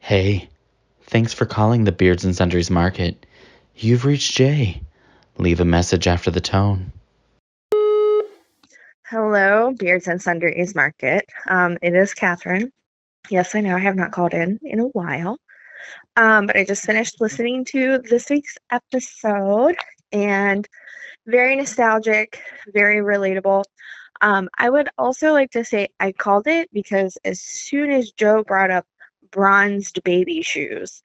Hey, thanks for calling the Beards and Sundries Market. You've reached Jay. Leave a message after the tone. Hello, Beards and Sundries Market. It is Catherine. Yes, I know I have not called in a while. But I just finished listening to this week's episode and very nostalgic, very relatable. I would also like to say I called it because as soon as Joe brought up bronzed baby shoes,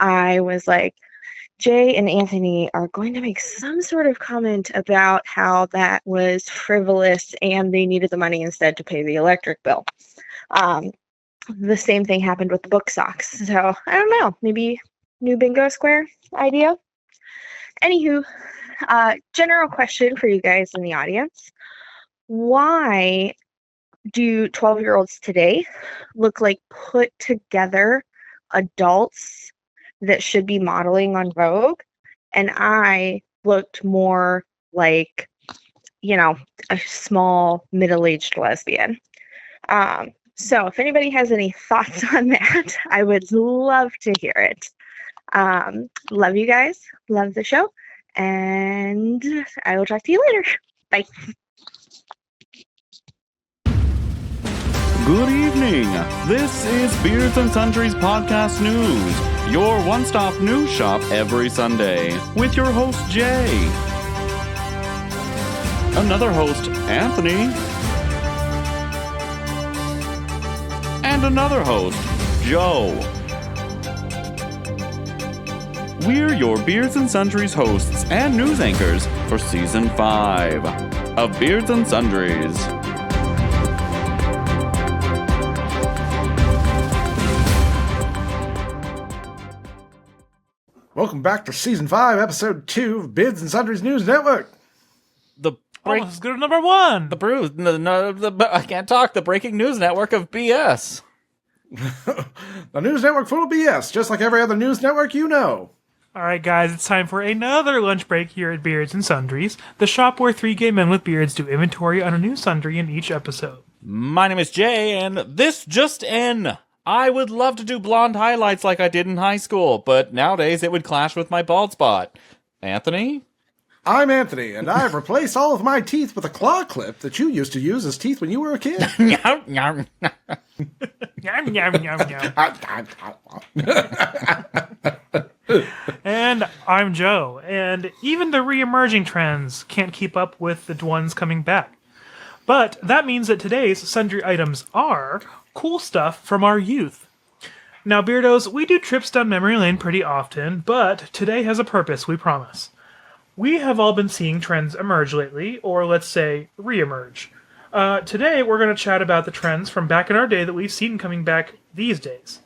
I was like, Jay and Anthony are going to make some sort of comment about how that was frivolous and they needed the money instead to pay the electric bill. The same thing happened with the book socks. So I don't know, maybe new bingo square idea. Anywho, general question for you guys in the audience. Why do 12-year-olds today look like put together adults that should be modeling on Vogue? And I looked more like, a small middle-aged lesbian. So if anybody has any thoughts on that, I would love to hear it. Love you guys. Love the show. And I will talk to you later. Bye. Good evening. This is Beards and Sundries Podcast News, your one-stop news shop every Sunday, with your host, Jay. Another host, Anthony. And another host, Joe. We're your Beards and Sundries hosts and news anchors for Season 5 of Beards and Sundries. Welcome back to Season 5, Episode 2 of Beards and Sundries News Network. Almost as good as number one. I can't talk. The breaking news network of BS. The news network full of BS, just like every other news network you know. All right, guys, it's time for another lunch break here at Beards and Sundries, the shop where three gay men with beards do inventory on a new sundry in each episode. My name is Jay, and this just in. I would love to do blonde highlights like I did in high school, but nowadays it would clash with my bald spot. Anthony? I'm Anthony, and I've replaced all of my teeth with a claw clip that you used to use as teeth when you were a kid. Yum, yum, yum, yum. And I'm Joe, and even the re-emerging trends can't keep up with the ones coming back. But that means that today's sundry items are cool stuff from our youth. Now, Beardos, we do trips down memory lane pretty often, but today has a purpose, we promise. We have all been seeing trends emerge lately, or let's say, re-emerge. Today, we're going to chat about the trends from back in our day that we've seen coming back these days.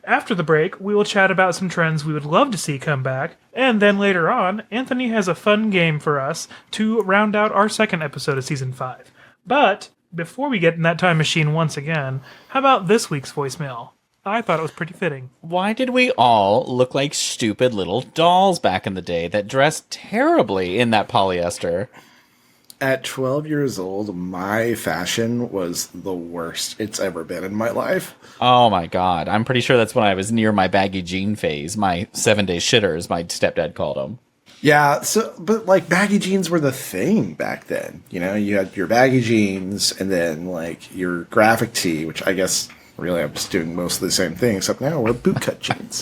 After the break, we will chat about some trends we would love to see come back, and then later on, Anthony has a fun game for us to round out our second episode of Season 5. But, before we get in that time machine once again, how about this week's voicemail? I thought it was pretty fitting. Why did we all look like stupid little dolls back in the day that dressed terribly in that polyester? At 12 years old, my fashion was the worst it's ever been in my life. Oh my god. I'm pretty sure that's when I was near my baggy jean phase. My 7-day shitters, my stepdad called them. Yeah, but like baggy jeans were the thing back then. You know, you had your baggy jeans and then like your graphic tee, which I guess really I'm just doing most of the same thing, except now we're bootcut jeans.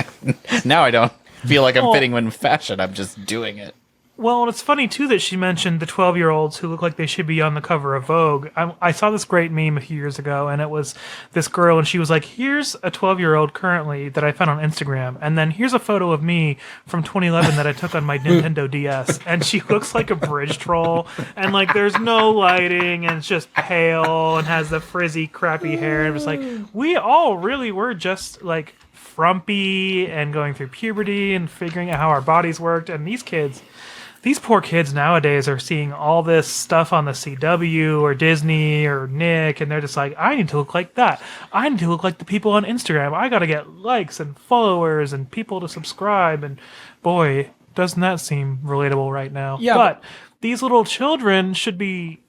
Now I don't feel like I'm fitting in fashion. I'm just doing it. Well, and it's funny, too, that she mentioned the 12-year-olds who look like they should be on the cover of Vogue. I saw this great meme a few years ago, and it was this girl, and she was like, here's a 12-year-old currently that I found on Instagram, and then here's a photo of me from 2011 that I took on my Nintendo DS, and she looks like a bridge troll, and, like, there's no lighting, and it's just pale, and has the frizzy, crappy hair, and it was like, we all really were just, like, frumpy, and going through puberty, and figuring out how our bodies worked, and these poor kids nowadays are seeing all this stuff on the CW or Disney or Nick, and they're just like, I need to look like that. I need to look like the people on Instagram. I got to get likes and followers and people to subscribe. And boy, doesn't that seem relatable right now? Yeah. But these little children should be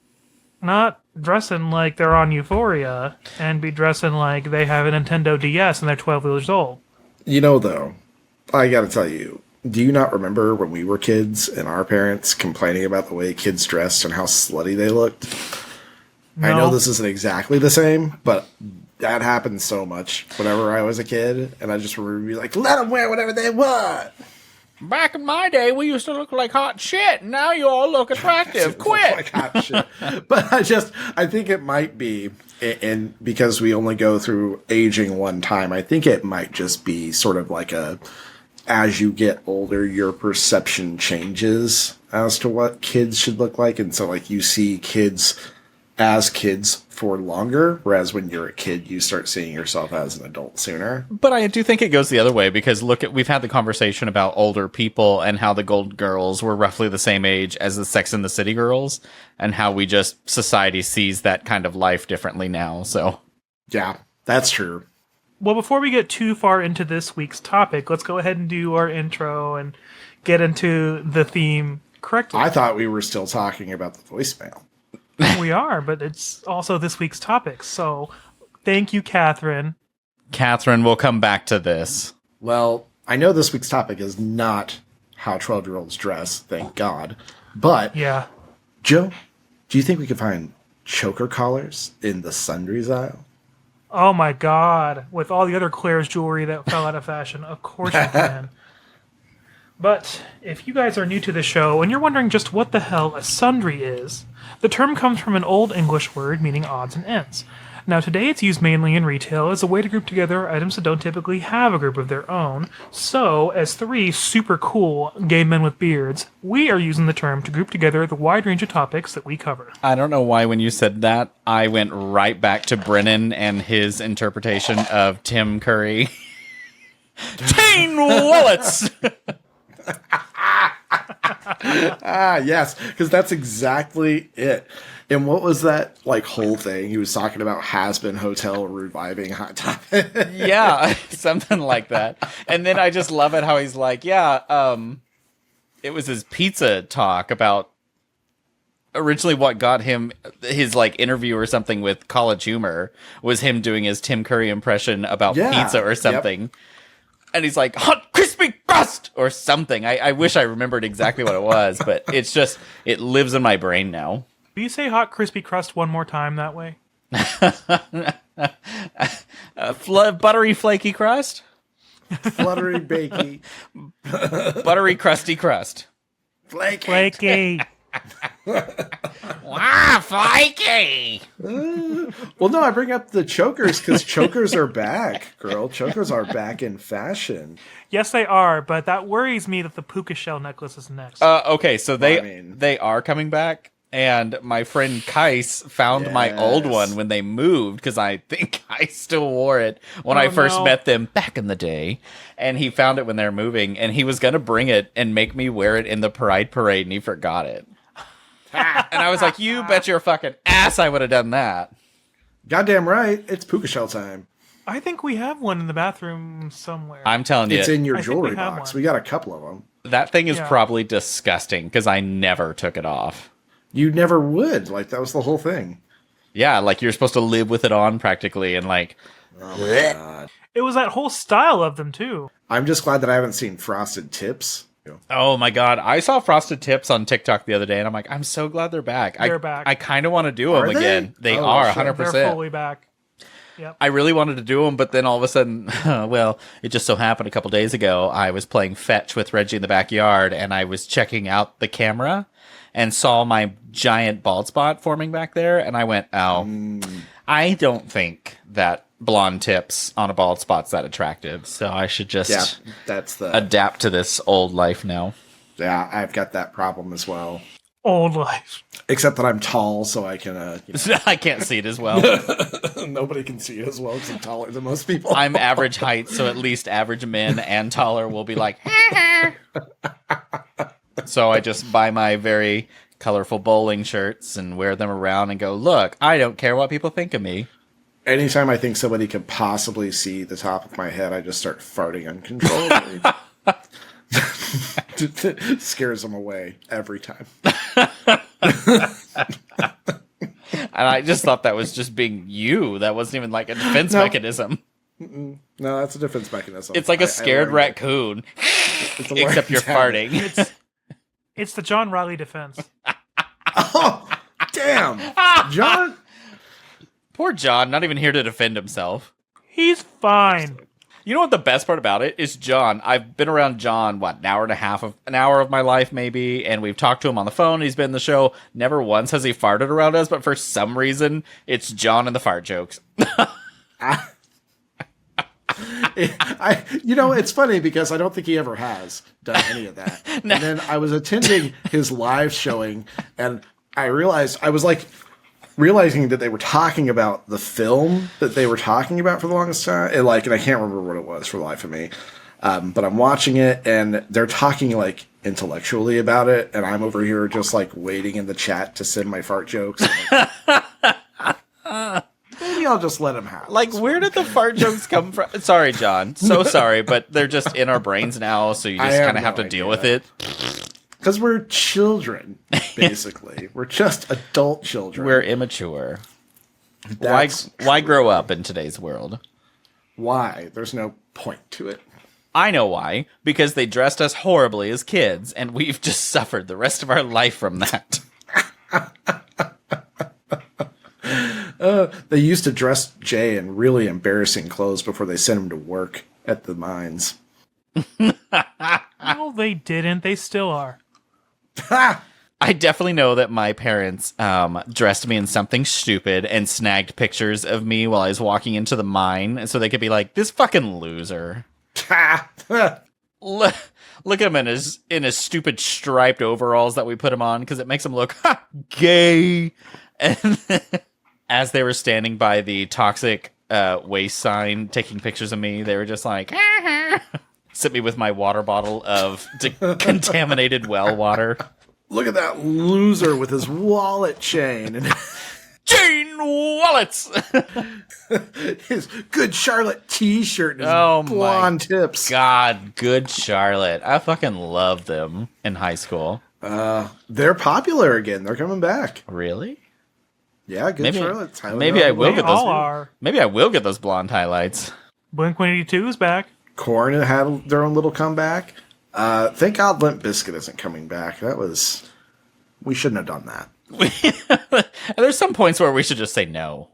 not dressing like they're on Euphoria and be dressing like they have a Nintendo DS and they're 12 years old. You know, though, I gotta tell you, do you not remember when we were kids and our parents complaining about the way kids dressed and how slutty they looked? I know No. this isn't exactly the same, but that happened so much whenever I was a kid, and I just remember being like, let them wear whatever they want. Back in my day, we used to look like hot shit. Now you all look attractive. Quit. Like hot shit. But I think it might be, and because we only go through aging one time, I think it might just be sort of like as you get older, your perception changes as to what kids should look like. And so, like, you see kids as kids for longer, whereas when you're a kid, you start seeing yourself as an adult sooner. But I do think it goes the other way because we've had the conversation about older people and how the Golden Girls were roughly the same age as the Sex and the City girls and how society sees that kind of life differently now. So, Yeah, that's true. Well, before we get too far into this week's topic, let's go ahead and do our intro and get into the theme correctly. I thought we were still talking about the voicemail. We are, but it's also this week's topic. So thank you, Catherine. Catherine will come back to this. Well, I know this week's topic is not how 12-year-olds dress, thank God. But, Yeah. Joe, do you think we could find choker collars in the sundries aisle? Oh my God. With all the other Claire's jewelry that fell out of fashion, of course you can. But if you guys are new to the show and you're wondering just what the hell a sundry is, the term comes from an Old English word meaning odds and ends. Now today it's used mainly in retail as a way to group together items that don't typically have a group of their own. So, as three super cool gay men with beards, we are using the term to group together the wide range of topics that we cover. I don't know why when you said that, I went right back to Brennan and his interpretation of Tim Curry. Teen wallets! Yes, because that's exactly it. And what was that, like, whole thing? He was talking about Has-Been Hotel reviving Hot Topic. Yeah, something like that. And then I just love it how he's like, it was his pizza talk about originally what got him his like interview or something with College Humor was him doing his Tim Curry impression about Yeah, pizza or yep. something. And he's like, hot crispy crust or something. I wish I remembered exactly what it was, but it's just, it lives in my brain now. Will you say hot crispy crust one more time that way? Buttery flaky crust? Fluttery, bakey, Buttery crusty crust. flaky. Flaky. Wow, flaky! Well, no, I bring up the chokers because chokers are back, girl. Chokers are back in fashion. Yes, they are, but that worries me that the puka shell necklace is next. Okay, so I mean- they are coming back, and my friend Kais found my old Yes. one when they moved because I think I still wore it when I Oh, first no. met them back in the day, and he found it when they were moving, and he was gonna bring it and make me wear it in the Pride Parade, and he forgot it. And I was like, "You bet your fucking ass I would have done that." Goddamn right, it's puka shell time. I think we have one in the bathroom somewhere. I'm telling you, It's in your I think jewelry we have box. one. We got a couple of them. that thing is Yeah. probably disgusting because I never took it off. You never would. Like, that was the whole thing. Yeah, like you're supposed to live with it on practically, and like, Oh my God. It was that whole style of them, too. I'm just glad that I haven't seen frosted tips. oh my god, I saw Frosted Tips on TikTok the other day, and I'm like, I'm so glad they're back. They're back. I kind of want to do them Are they? again. They Oh, are shit. 100%. They're fully back. Yep. I really wanted to do them, but then all of a sudden, well, it just so happened a couple days ago, I was playing fetch with Reggie in the backyard, and I was checking out the camera and saw my giant bald spot forming back there, and I went, oh, I don't think that blonde tips on a bald spot's that attractive, so I should just Yeah, that's the. adapt to this old life now. Yeah, I've got that problem as well. Old life. Except that I'm tall, so I can. I can't see it as well. Nobody can see it as well because I'm taller than most people. I'm average height, so at least average men and taller will be like. So I just buy my very colorful bowling shirts and wear them around and go, look, I don't care what people think of me. Anytime I think somebody could possibly see the top of my head, I just start farting uncontrollably. It scares them away every time. And I just thought that was just being you. That wasn't even like a defense No. mechanism. No, that's a defense mechanism. It's like a scared learned it. raccoon, It's a except you're learned habit. farting. It's the John Riley defense. Oh, damn. John. Poor John, not even here to defend himself. He's fine. You know what the best part about it is, John. I've been around John, an hour of my life maybe, and we've talked to him on the phone. He's been in the show. Never once has he farted around us, but for some reason, it's John and the fart jokes. It's funny because I don't think he ever has done any of that. And then I was attending his live showing, and I realizing that they were talking about the film that they were talking about for the longest time, and I can't remember what it was for the life of me. But I'm watching it, and they're talking intellectually about it, and I'm over here just waiting in the chat to send my fart jokes. Maybe I'll just let him have it. Where did the fart jokes come from? Sorry, John. So sorry, but they're just in our brains now, so you just kind of have to deal with it. Because we're children, basically. We're just adult children. We're immature. That's Why grow up in today's world? why. There's no point to it. I know why. Because they dressed us horribly as kids, and we've just suffered the rest of our life from that. They used to dress Jay in really embarrassing clothes before they sent him to work at the mines. No, they didn't. They still are. Ha! I definitely know that my parents dressed me in something stupid and snagged pictures of me while I was walking into the mine, so they could be like, "This fucking loser." Ha! Look at him in his stupid striped overalls that we put him on because it makes him look gay. And as they were standing by the toxic waste sign taking pictures of me, they were just like, sent me with my water bottle of contaminated well water. Look at that loser with his wallet chain and Chain wallets! his Good Charlotte t-shirt and his Oh my blonde tips. God, Good Charlotte. I fucking loved them in high school. They're popular again. They're coming back. Really? Yeah, Good Charlotte's highly maybe I will They get all those. are. Maybe I will get those blonde highlights. Blink-182 is back. Korn had their own little comeback. Thank God Limp Bizkit isn't coming back. We shouldn't have done that. There's some points where we should just say no.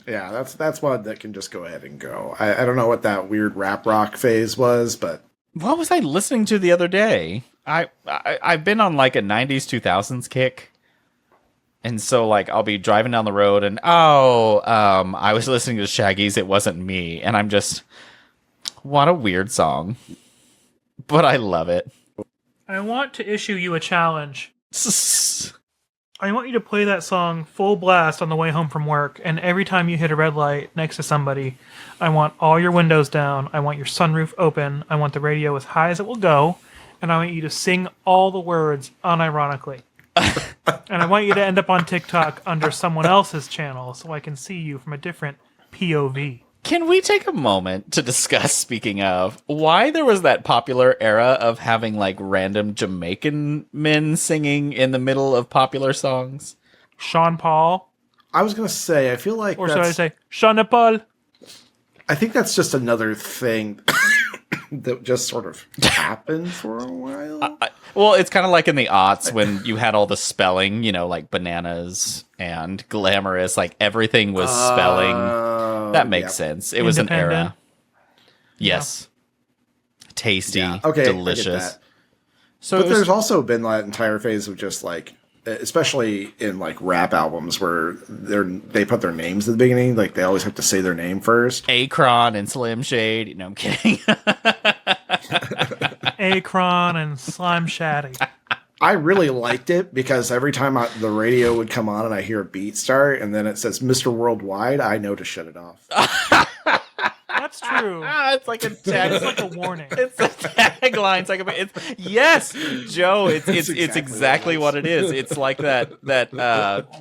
Yeah, that's one that can just go ahead and go. I don't know what that weird rap rock phase was, but What was I listening to the other day? I've been on a 90s 2000s kick. And so I'll be driving down the road and I was listening to Shaggy's It Wasn't Me, and I'm just, what a weird song. But I love it. I want to issue you a challenge. I want you to play that song full blast on the way home from work, and every time you hit a red light next to somebody, I want all your windows down, I want your sunroof open, I want the radio as high as it will go, and I want you to sing all the words unironically. And I want you to end up on TikTok under someone else's channel so I can see you from a different POV. Can we take a moment to discuss, speaking of, why there was that popular era of having random Jamaican men singing in the middle of popular songs? Sean Paul, I was gonna say I feel like or should I say Sean Paul? I think that's just another thing that just sort of happened for a while. Well, it's kind of like in the aughts when you had all the spelling, bananas and glamorous, everything was spelling. That makes sense. It was an era. Independent. Yes. Tasty. Yeah, okay, I get delicious. that. So But it was- there's also been that entire phase of just especially in rap albums where they put their names at the beginning, they always have to say their name first. Akron and Slim Shady. No, I'm kidding. Akron and Slime Shaddy. I really liked it because every time the radio would come on and I hear a beat start and then it says Mr. Worldwide, I know to shut it off. That's true. It's like a tag. It's like a warning. It's a tagline. Yes, Joe. It's exactly what it is. It's like that.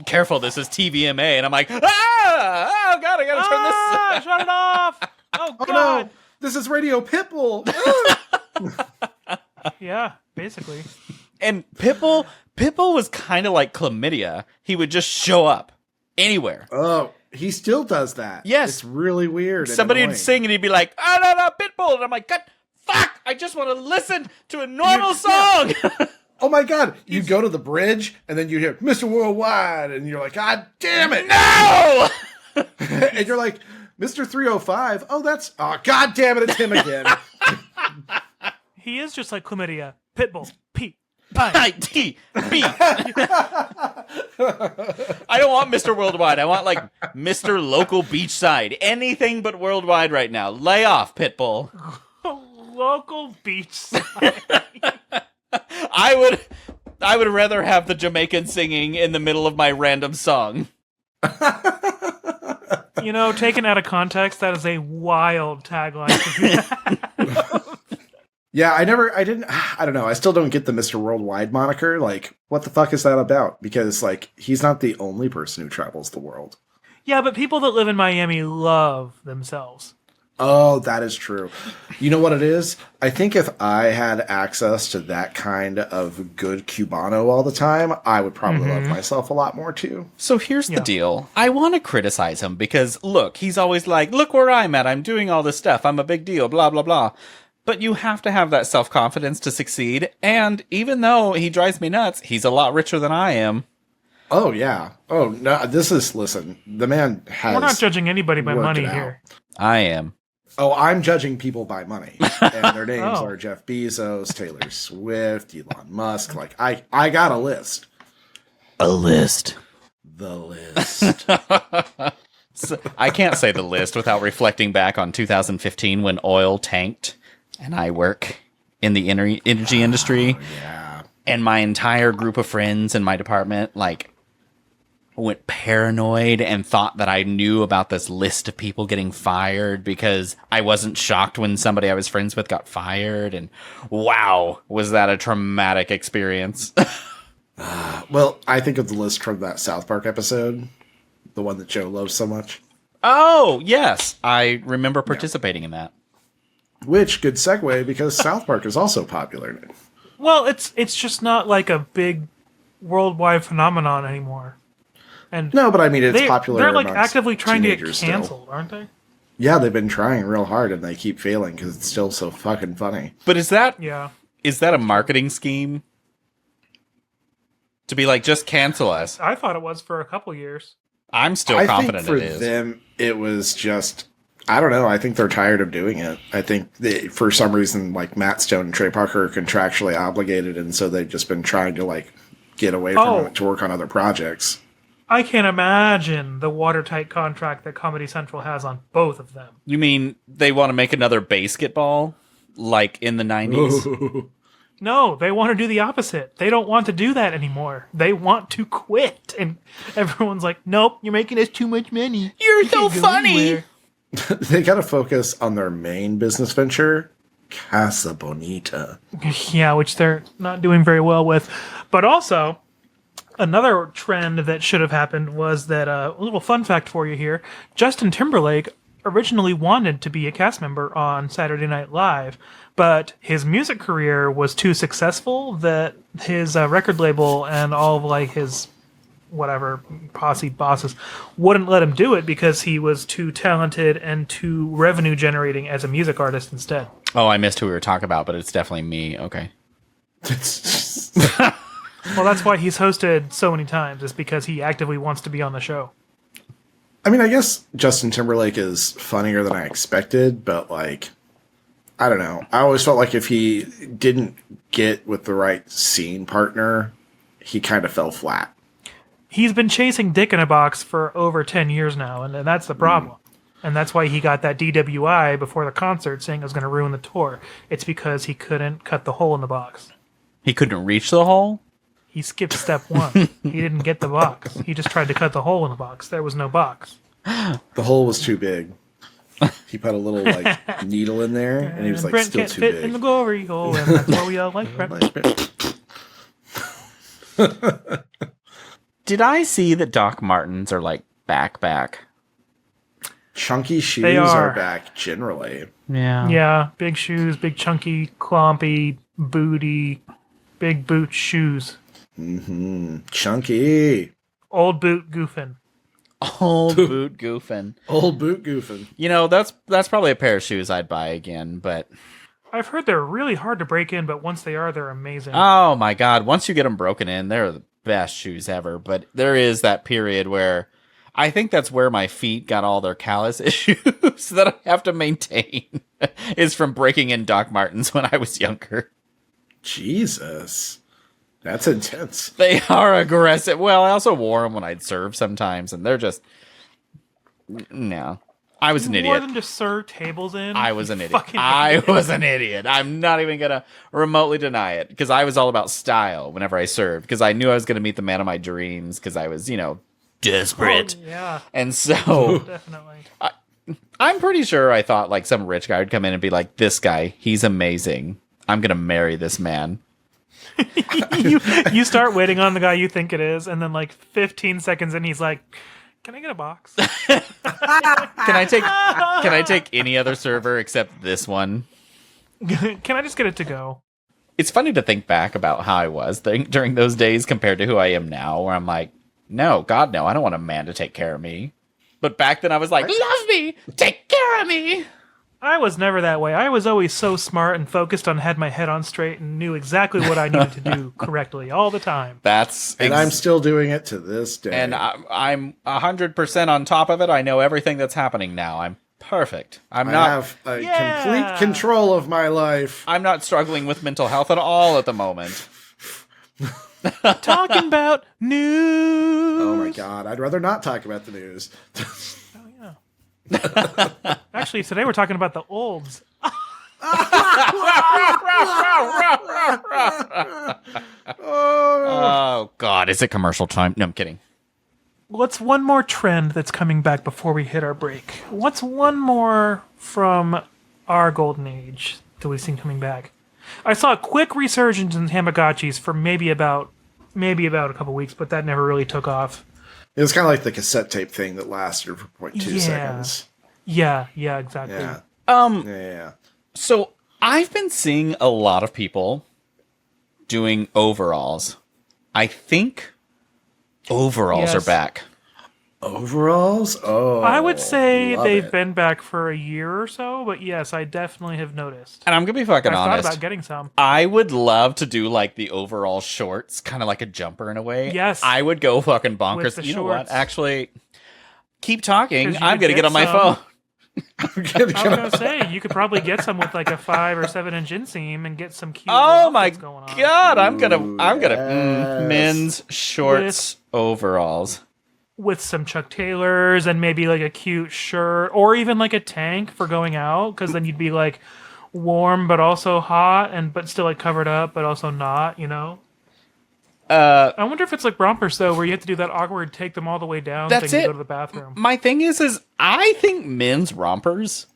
Careful, this is TVMA, and I'm like, oh God, I gotta turn this. Shut it off! Oh Oh God! no, this is Radio Pitbull. Yeah, basically. And Pitbull was kind of like chlamydia. He would just show up anywhere. Oh, he still does that. Yes. It's really weird. and Somebody would annoying. sing and he'd be like, "Ah, no, no, Pitbull," and I'm like, "God, fuck! I just want to listen to a normal song." Oh my God. You go to the bridge and then you hear Mr. Worldwide and you're like, God damn it. No. And you're like, Mr. 305. Oh, God damn it. It's him again. He is just like chlamydia. Pitbull. P. I-T-B. I don't want Mr. Worldwide. I want like Mr. Local Beachside. Anything but worldwide right now. Lay off, Pitbull. Local beach. I would rather have the Jamaican singing in the middle of my random song. You know, taken out of context, that is a wild tagline. Yeah, I don't know. I still don't get the Mr. Worldwide moniker. Like, what the fuck is that about? Because, like, he's not the only person who travels the world. Yeah, but people that live in Miami love themselves. Oh, that is true. You know what it is? I think if I had access to that kind of good Cubano all the time, I would probably love myself a lot more too. So here's the deal. I want to criticize him because, look, he's always like, look where I'm at. I'm doing all this stuff. I'm a big deal, blah, blah, blah. But you have to have that self-confidence to succeed. And even though he drives me nuts, he's a lot richer than I am. Oh, yeah. Oh, no, listen, the man has... We're not judging anybody by worked money it out. here. I am. Oh, I'm judging people by money. And their names are Jeff Bezos, Taylor Swift, Elon Musk. Like, I got a list. A list. The list. So, I can't say the list without reflecting back on 2015 when oil tanked and I work in the energy industry. Yeah. And my entire group of friends in my department, like, went paranoid and thought that I knew about this list of people getting fired because I wasn't shocked when somebody I was friends with got fired. And wow, was that a traumatic experience. Well, I think of the list from that South Park episode, the one that Joe loves so much. Oh, yes. I remember participating in that. Which, good segue, because South Park is also popular. Well, it's just not like a big worldwide phenomenon anymore. And No, but I mean, it's popular. They're like amongst actively trying to get teenagers still. canceled, aren't they? Yeah, they've been trying real hard, and they keep failing because it's still so fucking funny. But is that Yeah. a marketing scheme? To be like, just cancel us. I thought it was for a couple years. I'm still I confident think for it is. them, it was just... I don't know. I think they're tired of doing it. I think for some reason, like, Matt Stone and Trey Parker are contractually obligated, and so they've just been trying to, like, get away from it to work on other projects. I can't imagine the watertight contract that Comedy Central has on both of them. You mean they want to make another basketball like in the 90s? No, they want to do the opposite. They don't want to do that anymore. They want to quit. And everyone's like, nope, you're making us too much money. You're You so can't go funny. anywhere." They got to focus on their main business venture, Casa Bonita. Yeah, which they're not doing very well with. But also, another trend that should have happened was that a little fun fact for you here. Justin Timberlake originally wanted to be a cast member on Saturday Night Live, but his music career was too successful that his record label and all of like his whatever posse bosses wouldn't let him do it because he was too talented and too revenue generating as a music artist instead. Oh, I missed who we were talking about, but it's definitely me. Okay. Well, that's why he's hosted so many times, is because he actively wants to be on the show. I mean, I guess Justin Timberlake is funnier than I expected, but, like, I don't know. I always felt like if he didn't get with the right scene partner, he kind of fell flat. He's been chasing Dick in a Box for over 10 years now, and that's the problem. And that's why he got that DWI before the concert saying it was going to ruin the tour. It's because he couldn't cut the hole in the box. He couldn't reach the hole? He skipped step one. He didn't get the box. He just tried to cut the hole in the box. There was no box. The hole was too big. He put a little, like, needle in there, and he was, like, Brent still can't too fit big. in the glory hole, and that's what we all like, Brent. Did I see that Doc Martens are like back? Chunky shoes They are are. back generally. Yeah. Yeah, big shoes, big chunky, clompy, booty, big boot shoes. Chunky. Old boot goofing. Old boot goofing. Old boot goofing. You know, that's probably a pair of shoes I'd buy again, but I've heard they're really hard to break in, but once they are, they're amazing. oh my god, once you get them broken in, they're the best shoes ever. But there is that period where I think that's where my feet got all their callus issues that I have to maintain is from breaking in Doc Martens when I was younger. Jesus. That's intense. They are aggressive. Well, I also wore them when I'd serve sometimes, and they're just no. I was an More idiot. than just serve tables in. I was an You idiot. fucking I idiot. was an idiot. I'm not even going to remotely deny it because I was all about style whenever I served because I knew I was going to meet the man of my dreams because I was, desperate. Oh, yeah, And so definitely. I'm pretty sure I thought like some rich guy would come in and be like, this guy, he's amazing. I'm going to marry this man. you start waiting on the guy you think it is, and then like 15 seconds in, he's like, "Can I get a box?" Can I take any other server except this one? Can I just get it to go? It's funny to think back about how I was during those days compared to who I am now, where I'm like, no, God, no, I don't want a man to take care of me. But back then I was like, love me, take care of me. I was never that way. I was always so smart and focused on had my head on straight and knew exactly what I needed to do correctly all the time. And I'm still doing it to this day. And I'm 100% on top of it. I know everything that's happening now. I'm perfect. I have complete control of my life. I'm not struggling with mental health at all at the moment. Talking about news. Oh my god, I'd rather not talk about the news. Actually, today we're talking about the olds. Oh God, is it commercial time? No, I'm kidding. What's one more trend that's coming back before we hit our break? What's one more from our golden age that we've seen coming back? I saw a quick resurgence in Tamagotchis for maybe about a couple weeks, but that never really took off. It was kind of like the cassette tape thing that lasted for 0.2 seconds. Yeah, exactly. Yeah. Yeah. So I've been seeing a lot of people doing overalls. I think overalls are back. Overalls? Oh. I would say love they've it. been back for a year or so, but yes, I definitely have noticed. And I'm gonna be fucking I've honest. thought about getting some. I would love to do like the overall shorts, kind of like a jumper in a way. Yes. I would go fucking With bonkers. the You know what? shorts. Actually, keep talking. 'Cause you I'm could gonna get get on my some. phone. I was gonna say you could probably get some with like a 5 or 7 inch inseam and get some cute. Oh little my outfits going on. god! I'm Ooh, gonna yes. men's shorts overalls. With some Chuck Taylors and maybe like a cute shirt or even like a tank for going out, because then you'd be like warm but also hot but still like covered up but also not, you know. I wonder if it's like rompers though, where you have to do that awkward take them all the way down That's thing to it. go to the bathroom. My thing is I think men's rompers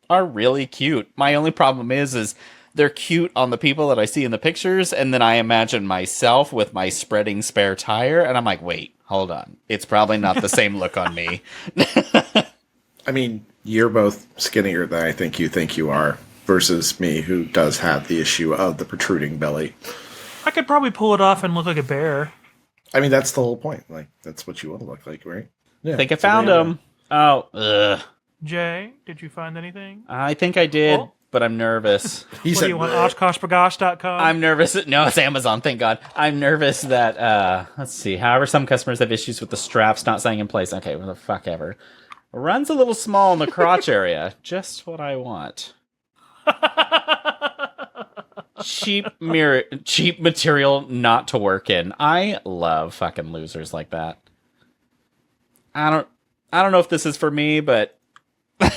are really cute. My only problem is they're cute on the people that I see in the pictures, and then I imagine myself with my spreading spare tire, and I'm like, wait, hold on. It's probably not the same look on me. I mean, you're both skinnier than I think you are, versus me, who does have the issue of the protruding belly. I could probably pull it off and look like a bear. I mean, that's the whole point. Like, that's what you want to look like, right? Yeah. I think I found them. Oh, ugh. Jay, did you find anything? I think I did, Oh. but I'm nervous. He What said, do you want? "Bleh." OshKoshBagosh.com? I'm nervous. No, it's Amazon. Thank God. I'm nervous that, let's see. However, some customers have issues with the straps not staying in place. Okay, well, the fuck ever. Runs a little small in the crotch area. Just what I want. Cheap material not to work in. I love fucking losers like that. I don't know if this is for me, but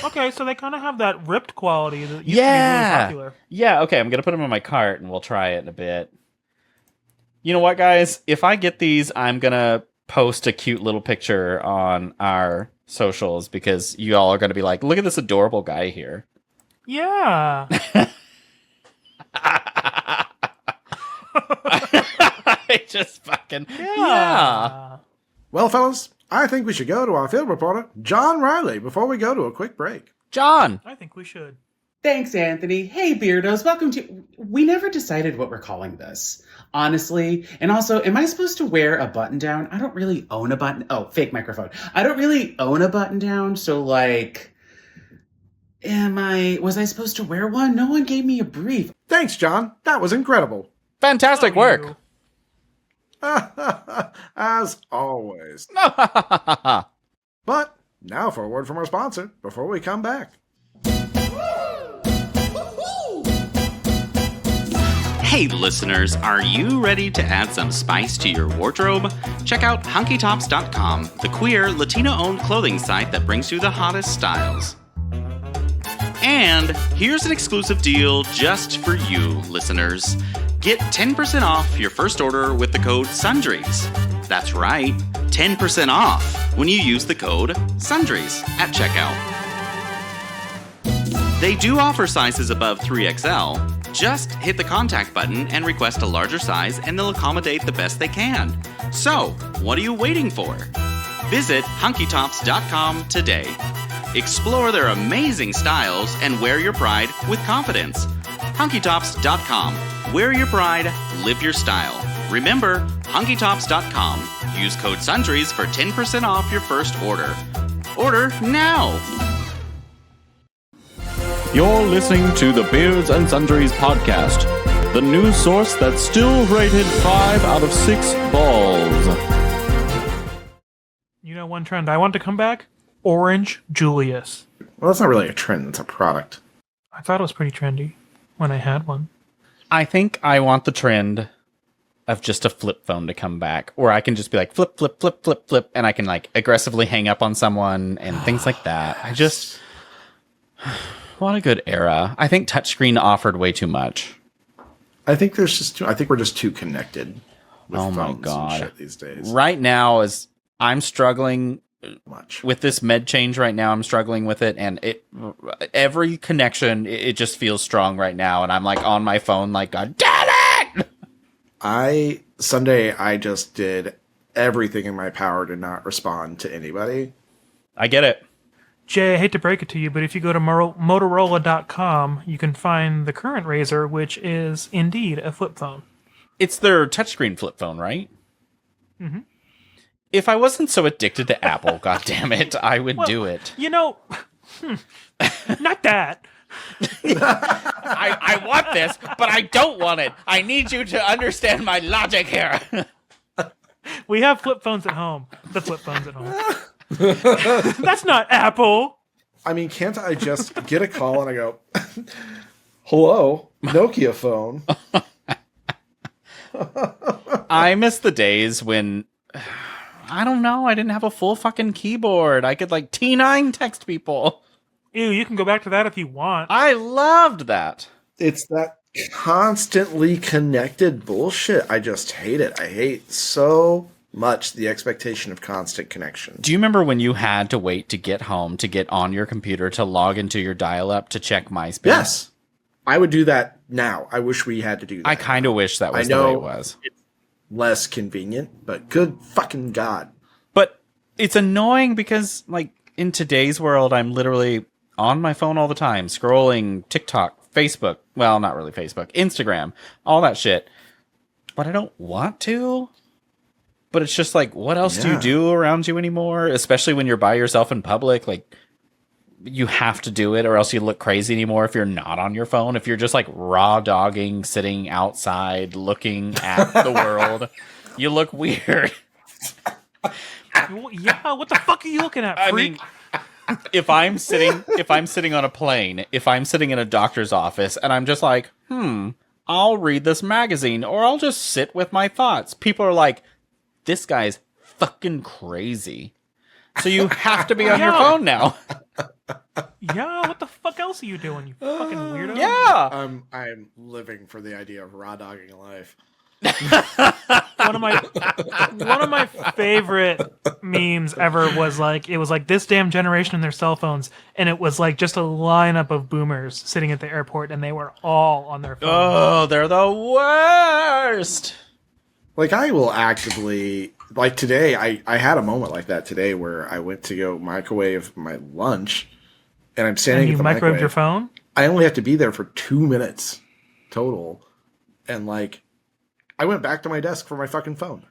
Okay, so they kind of have that ripped quality that used to be yeah. really popular. Yeah, okay, I'm going to put them in my cart and we'll try it in a bit. You know what, guys? If I get these, I'm going to post a cute little picture on our socials because you all are going to be like, look at this adorable guy here. Yeah. I just fucking... Yeah. Well, fellas, I think we should go to our field reporter, John Riley, before we go to a quick break. John! I think we should. Thanks, Anthony. Hey, Beardos. Welcome to... We never decided what we're calling this, honestly. And also, am I supposed to wear a button down? I don't really own a button... Oh, fake microphone. I don't really own a button down, so, like... Was I supposed to wear one? No one gave me a brief. Thanks, John. That was incredible. Fantastic work. As always. But now for a word from our sponsor before we come back. Hey listeners, are you ready to add some spice to your wardrobe? Check out hunkytops.com, the queer, Latino-owned clothing site that brings you the hottest styles. And here's an exclusive deal just for you, listeners. Get 10% off your first order with the code SUNDRIES. That's right, 10% off when you use the code SUNDRIES at checkout. They do offer sizes above 3XL. Just hit the contact button and request a larger size and they'll accommodate the best they can. So, what are you waiting for? Visit hunkytops.com today. Explore their amazing styles and wear your pride with confidence. hunkytops.com. Wear your pride, live your style. Remember, hunkytops.com. Use code SUNDRIES for 10% off your first order. Order now! You're listening to the Beards and Sundries podcast, the news source that's still rated 5 out of 6 balls. You know one trend I want to come back? Orange Julius. Well, that's not really a trend. It's a product. I thought it was pretty trendy when I had one. I think I want the trend of just a flip phone to come back, or I can just be like flip, flip, flip, flip, flip, and I can like aggressively hang up on someone and things like that. I just... What a good era. I think touchscreen offered way too much. I think there's just I think we're just too connected with Oh my phones God. and shit these days. Right now, as I'm struggling Much. with this med change right now, I'm struggling with it, and every connection, it just feels strong right now, and I'm like on my phone like, God damn it! Sunday, I just did everything in my power to not respond to anybody. I get it. Jay, I hate to break it to you, but if you go to Motorola.com, you can find the current Razr, which is indeed a flip phone. It's their touchscreen flip phone, right? Mm-hmm. If I wasn't so addicted to Apple, God damn it, I would do it. You know, not that. I want this, but I don't want it. I need you to understand my logic here. We have flip phones at home. The flip phones at home. That's not Apple. I mean, can't I just get a call and I go, hello, Nokia phone? I miss the days when, I don't know, I didn't have a full fucking keyboard. I could like T9 text people. Ew, you can go back to that if you want. I loved that. It's that constantly connected bullshit. I just hate it. I hate so much the expectation of constant connection. Do you remember when you had to wait to get home to get on your computer to log into your dial-up to check MySpace? Yes. I would do that now. I wish we had to do that. I kind of wish that was the way it was. It's less convenient, but good fucking God. But it's annoying because, like, in today's world, I'm literally on my phone all the time, scrolling TikTok, Facebook. Well, not really Facebook, Instagram, all that shit. But I don't want to. But it's just like, what else do you do around you anymore? Especially when you're by yourself in public. Like, you have to do it or else you look crazy anymore if you're not on your phone. If you're just like raw dogging, sitting outside, looking at the world, you look weird. Yeah, what the fuck are you looking at, freak? I mean, if I'm sitting on a plane, if I'm sitting in a doctor's office and I'm just like, I'll read this magazine or I'll just sit with my thoughts. People are like, this guy's fucking crazy. So you have to be on your phone now. Yeah, what the fuck else are you doing, you fucking weirdo? Yeah. I'm living for the idea of raw dogging life. One of my favorite memes ever was like, it was like this damn generation and their cell phones, and it was like just a lineup of boomers sitting at the airport and they were all on their phones. Oh, they're the worst. Like, I will actively, like today, I had a moment like that today where I went to go microwave my lunch, and I'm standing And you at the microwaved microwave. your phone? I only have to be there for 2 minutes total. And like, I went back to my desk for my fucking phone.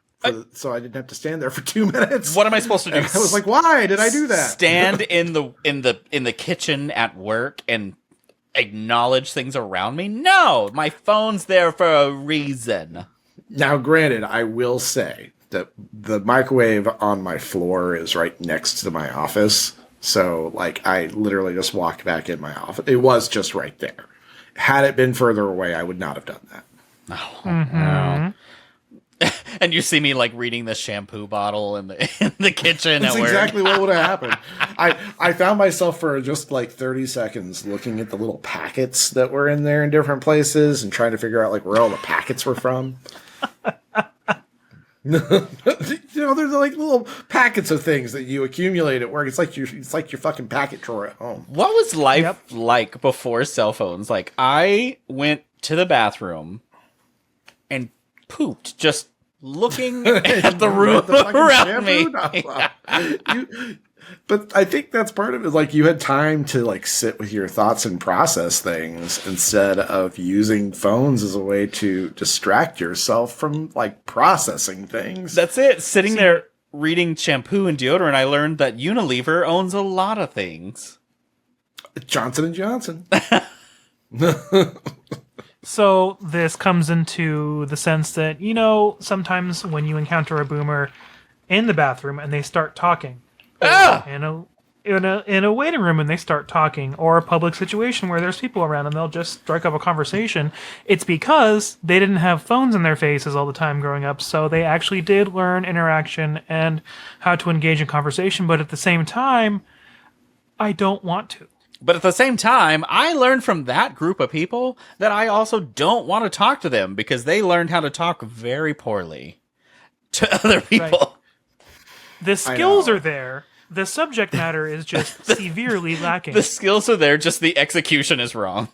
So I didn't have to stand there for 2 minutes. What am I supposed to do? And I was like, why did I do that? Stand in the kitchen at work and acknowledge things around me? No, my phone's there for a reason. Now, granted, I will say that the microwave on my floor is right next to my office. So, like, I literally just walked back in my office. It was just right there. Had it been further away, I would not have done that. Oh, Mm-hmm. no. And you see me like reading the shampoo bottle in the kitchen That's at work. exactly what would have happened. I found myself for just like 30 seconds looking at the little packets that were in there in different places and trying to figure out like where all the packets were from. You know, there's like little packets of things that you accumulate at work. It's like your fucking packet drawer at home. What was life like before cell phones? Like, I went to the bathroom and pooped just looking at the room around me. But I think that's part of it. Like, you had time to like sit with your thoughts and process things instead of using phones as a way to distract yourself from like processing things. That's it. Sitting there reading shampoo and deodorant, I learned that Unilever owns a lot of things. Johnson & Johnson. So this comes into the sense that, you know, sometimes when you encounter a boomer in the bathroom and they start talking, in a waiting room and they start talking, or a public situation where there's people around and they'll just strike up a conversation, it's because they didn't have phones in their faces all the time growing up, so they actually did learn interaction and how to engage in conversation, but at the same time, I don't want to. But at the same time, I learned from that group of people that I also don't want to talk to them because they learned how to talk very poorly to other people. Right. The skills are there. The subject matter is just severely lacking. The skills are there, just the execution is wrong.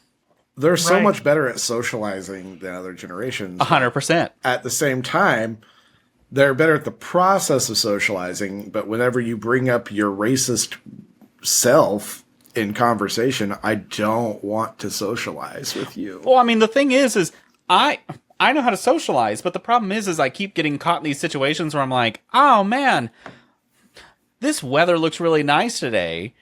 They're so Right. much better at socializing than other generations. 100%. At the same time, they're better at the process of socializing, but whenever you bring up your racist self in conversation, I don't want to socialize with you. Well, I mean, the thing is I know how to socialize, but the problem is I keep getting caught in these situations where I'm like, oh man, this weather looks really nice today.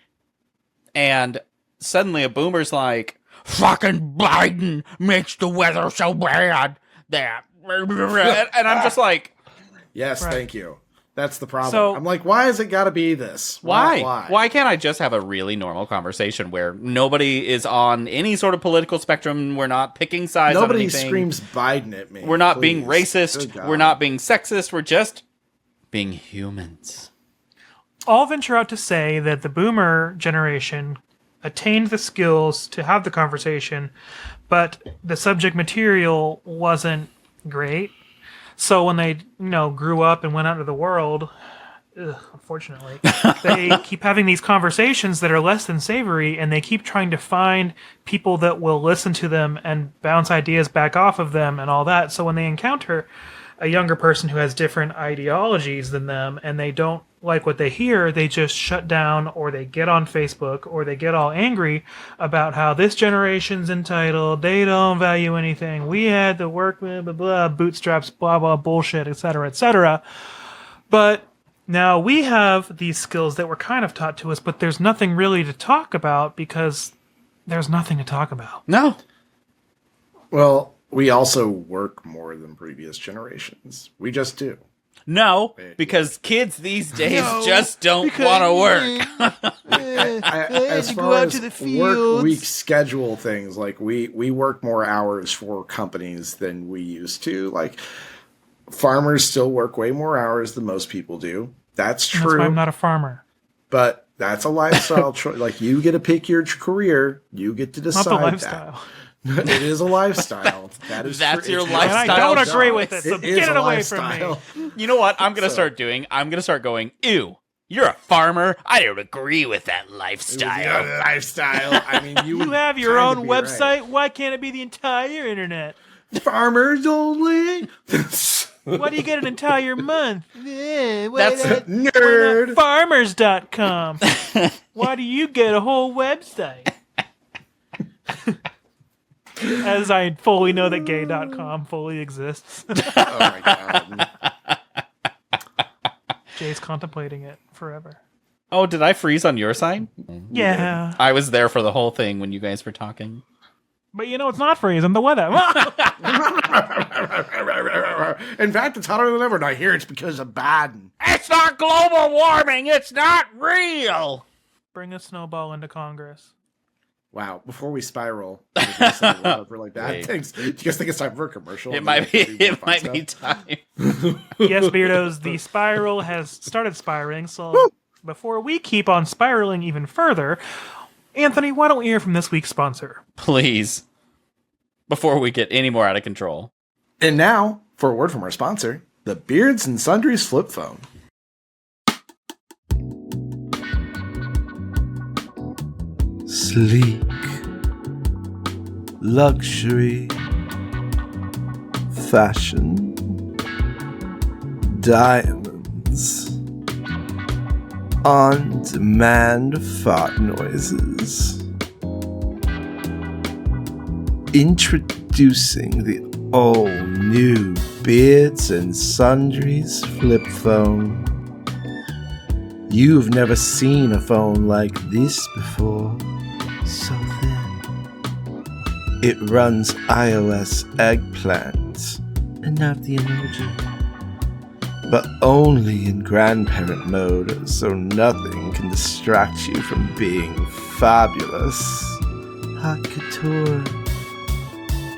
And suddenly a boomer's like, fucking Biden makes the weather so bad that, and I'm just like, Yes, thank you. That's the problem. So- I'm like, why has it got to be this? why? Why can't I just have a really normal conversation where nobody is on any sort of political spectrum? We're not picking sides on Nobody anything. screams Biden at me. We're not please. being racist. Good God. We're not being sexist. We're just being humans. I'll venture out to say that the boomer generation attained the skills to have the conversation, but the subject material wasn't great. So when they, grew up and went out into the world, unfortunately, they keep having these conversations that are less than savory, and they keep trying to find people that will listen to them and bounce ideas back off of them and all that. So when they encounter a younger person who has different ideologies than them and they don't like what they hear, they just shut down, or they get on Facebook, or they get all angry about how this generation's entitled, they don't value anything, we had to work, blah, blah, blah, bootstraps, blah, blah, bullshit, etc., etc. But now we have these skills that were kind of taught to us, but there's nothing really to talk about because there's nothing to talk about. No. Well, we also work more than previous generations. We just do. No, because kids these days just don't want to work. As far as work week schedule things, like we work more hours for companies than we used to. Like, farmers still work way more hours than most people do. That's true. That's why I'm not a farmer. But that's a lifestyle choice. Like, you get to pick your career. You get to decide Not the lifestyle. that. It is a lifestyle. That's That's your it's lifestyle. And I don't choice. agree with it, so It is get it a away from lifestyle. me. You know what I'm going to start doing? I'm going to start going, ew, you're a farmer. I don't agree with that lifestyle. Your lifestyle. I mean, you You have your own website. Why can't it be the entire internet? Right. Farmers only. Why do you get an entire month? That's Nerd. Farmers.com. Why do you get a whole website? As I fully know that gay.com fully exists. Oh my god. Jay's contemplating it forever. Oh, did I freeze on your side? Yeah. I was there for the whole thing when you guys were talking. But you know it's not freezing, the weather. In fact, it's hotter than ever, and I hear it's because of Biden. It's not global warming. It's not real. Bring a snowball into Congress. Wow, before we spiral over really bad Wait. things, do you guys think it's time for a commercial? It might be. It might be time. Yes, Beardos, the spiral has started spiraling, so before we keep on spiraling even further, Anthony, why don't we hear from this week's sponsor? Please. Before we get any more out of control. And now, for a word from our sponsor, the Beards and Sundries flip phone. Sleek, luxury, fashion, diamonds, on-demand fart noises. Introducing the all-new Beards and Sundries flip phone. You've never seen a phone like this before. So thin. It runs iOS eggplant and not the emoji. But only in grandparent mode, so nothing can distract you from being fabulous. Hot couture.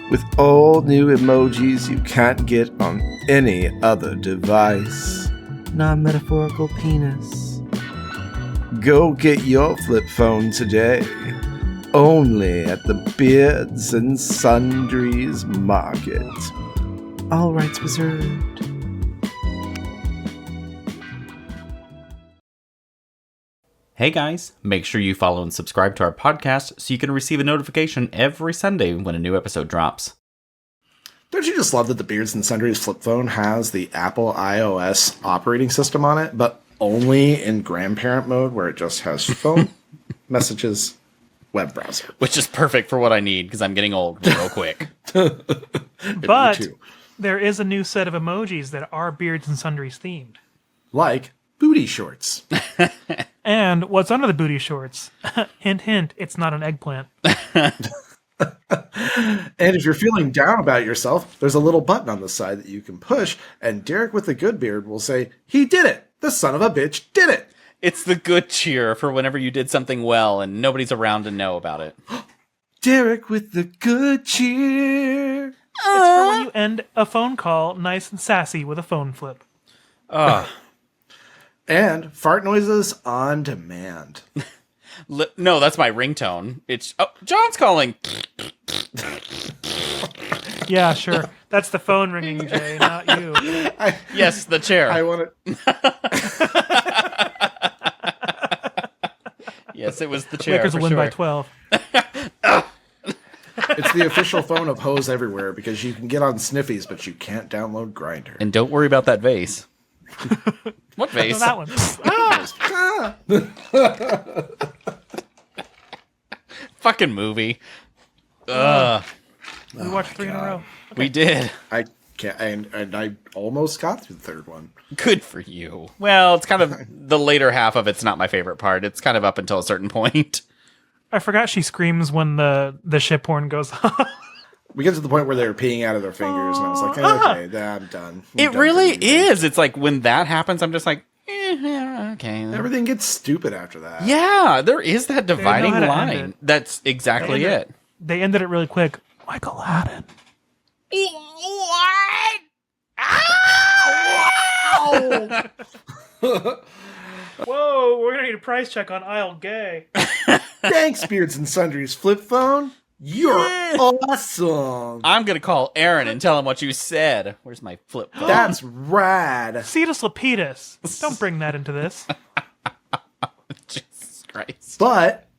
With all new emojis you can't get on any other device. Non-metaphorical penis. Go get your flip phone today. Only at the Beards and Sundries Market. All rights reserved. Hey guys, make sure you follow and subscribe to our podcast so you can receive a notification every Sunday when a new episode drops. Don't you just love that the Beards and Sundries flip phone has the Apple iOS operating system on it, but only in grandparent mode where it just has phone, messages, web browser. Which is perfect for what I need because I'm getting old real quick. But too. there is a new set of emojis that are Beards and Sundries themed. Like booty shorts. And what's under the booty shorts? Hint, hint, it's not an eggplant. And if you're feeling down about yourself, there's a little button on the side that you can push, and Derek with the good beard will say, "He did it! The son of a bitch did it!" It's the good cheer for whenever you did something well and nobody's around to know about it. Derek with the good cheer. It's for when you end a phone call nice and sassy with a phone flip. And fart noises on demand. No, that's my ringtone. It's John's calling. Yeah, sure. That's the phone ringing, Jay, not you. Yes, the chair. I want to. Yes, it was the chair. Lakers for will win by sure. 12. It's the official phone of Hose Everywhere because you can get on Sniffies, but you can't download Grindr. And don't worry about that vase. What No, vase? that one. Fucking movie. Ugh. We watched 3 in a row. We did. I can't, and I almost got through the third one. Good for you. Well, it's kind of the later half of it's not my favorite part. It's kind of up until a certain point. I forgot she screams when the ship horn goes off. We get to the point where they were peeing out of their fingers, and I was like, okay, I'm done. I'm It done really for the evening. is. It's like when that happens, I'm just like, yeah, okay. Everything gets stupid after that. Yeah, there is that dividing how to end line. it. That's exactly it. They ended it really quick. Like Aladdin. Whoa, we're gonna need a price check on aisle gay. Thanks, Beards and Sundries flip phone. You're awesome. I'm going to call Aaron and tell him what you said. Where's my flip phone? That's rad. Cetus Lapidus. Don't bring that into this. Jesus Christ. But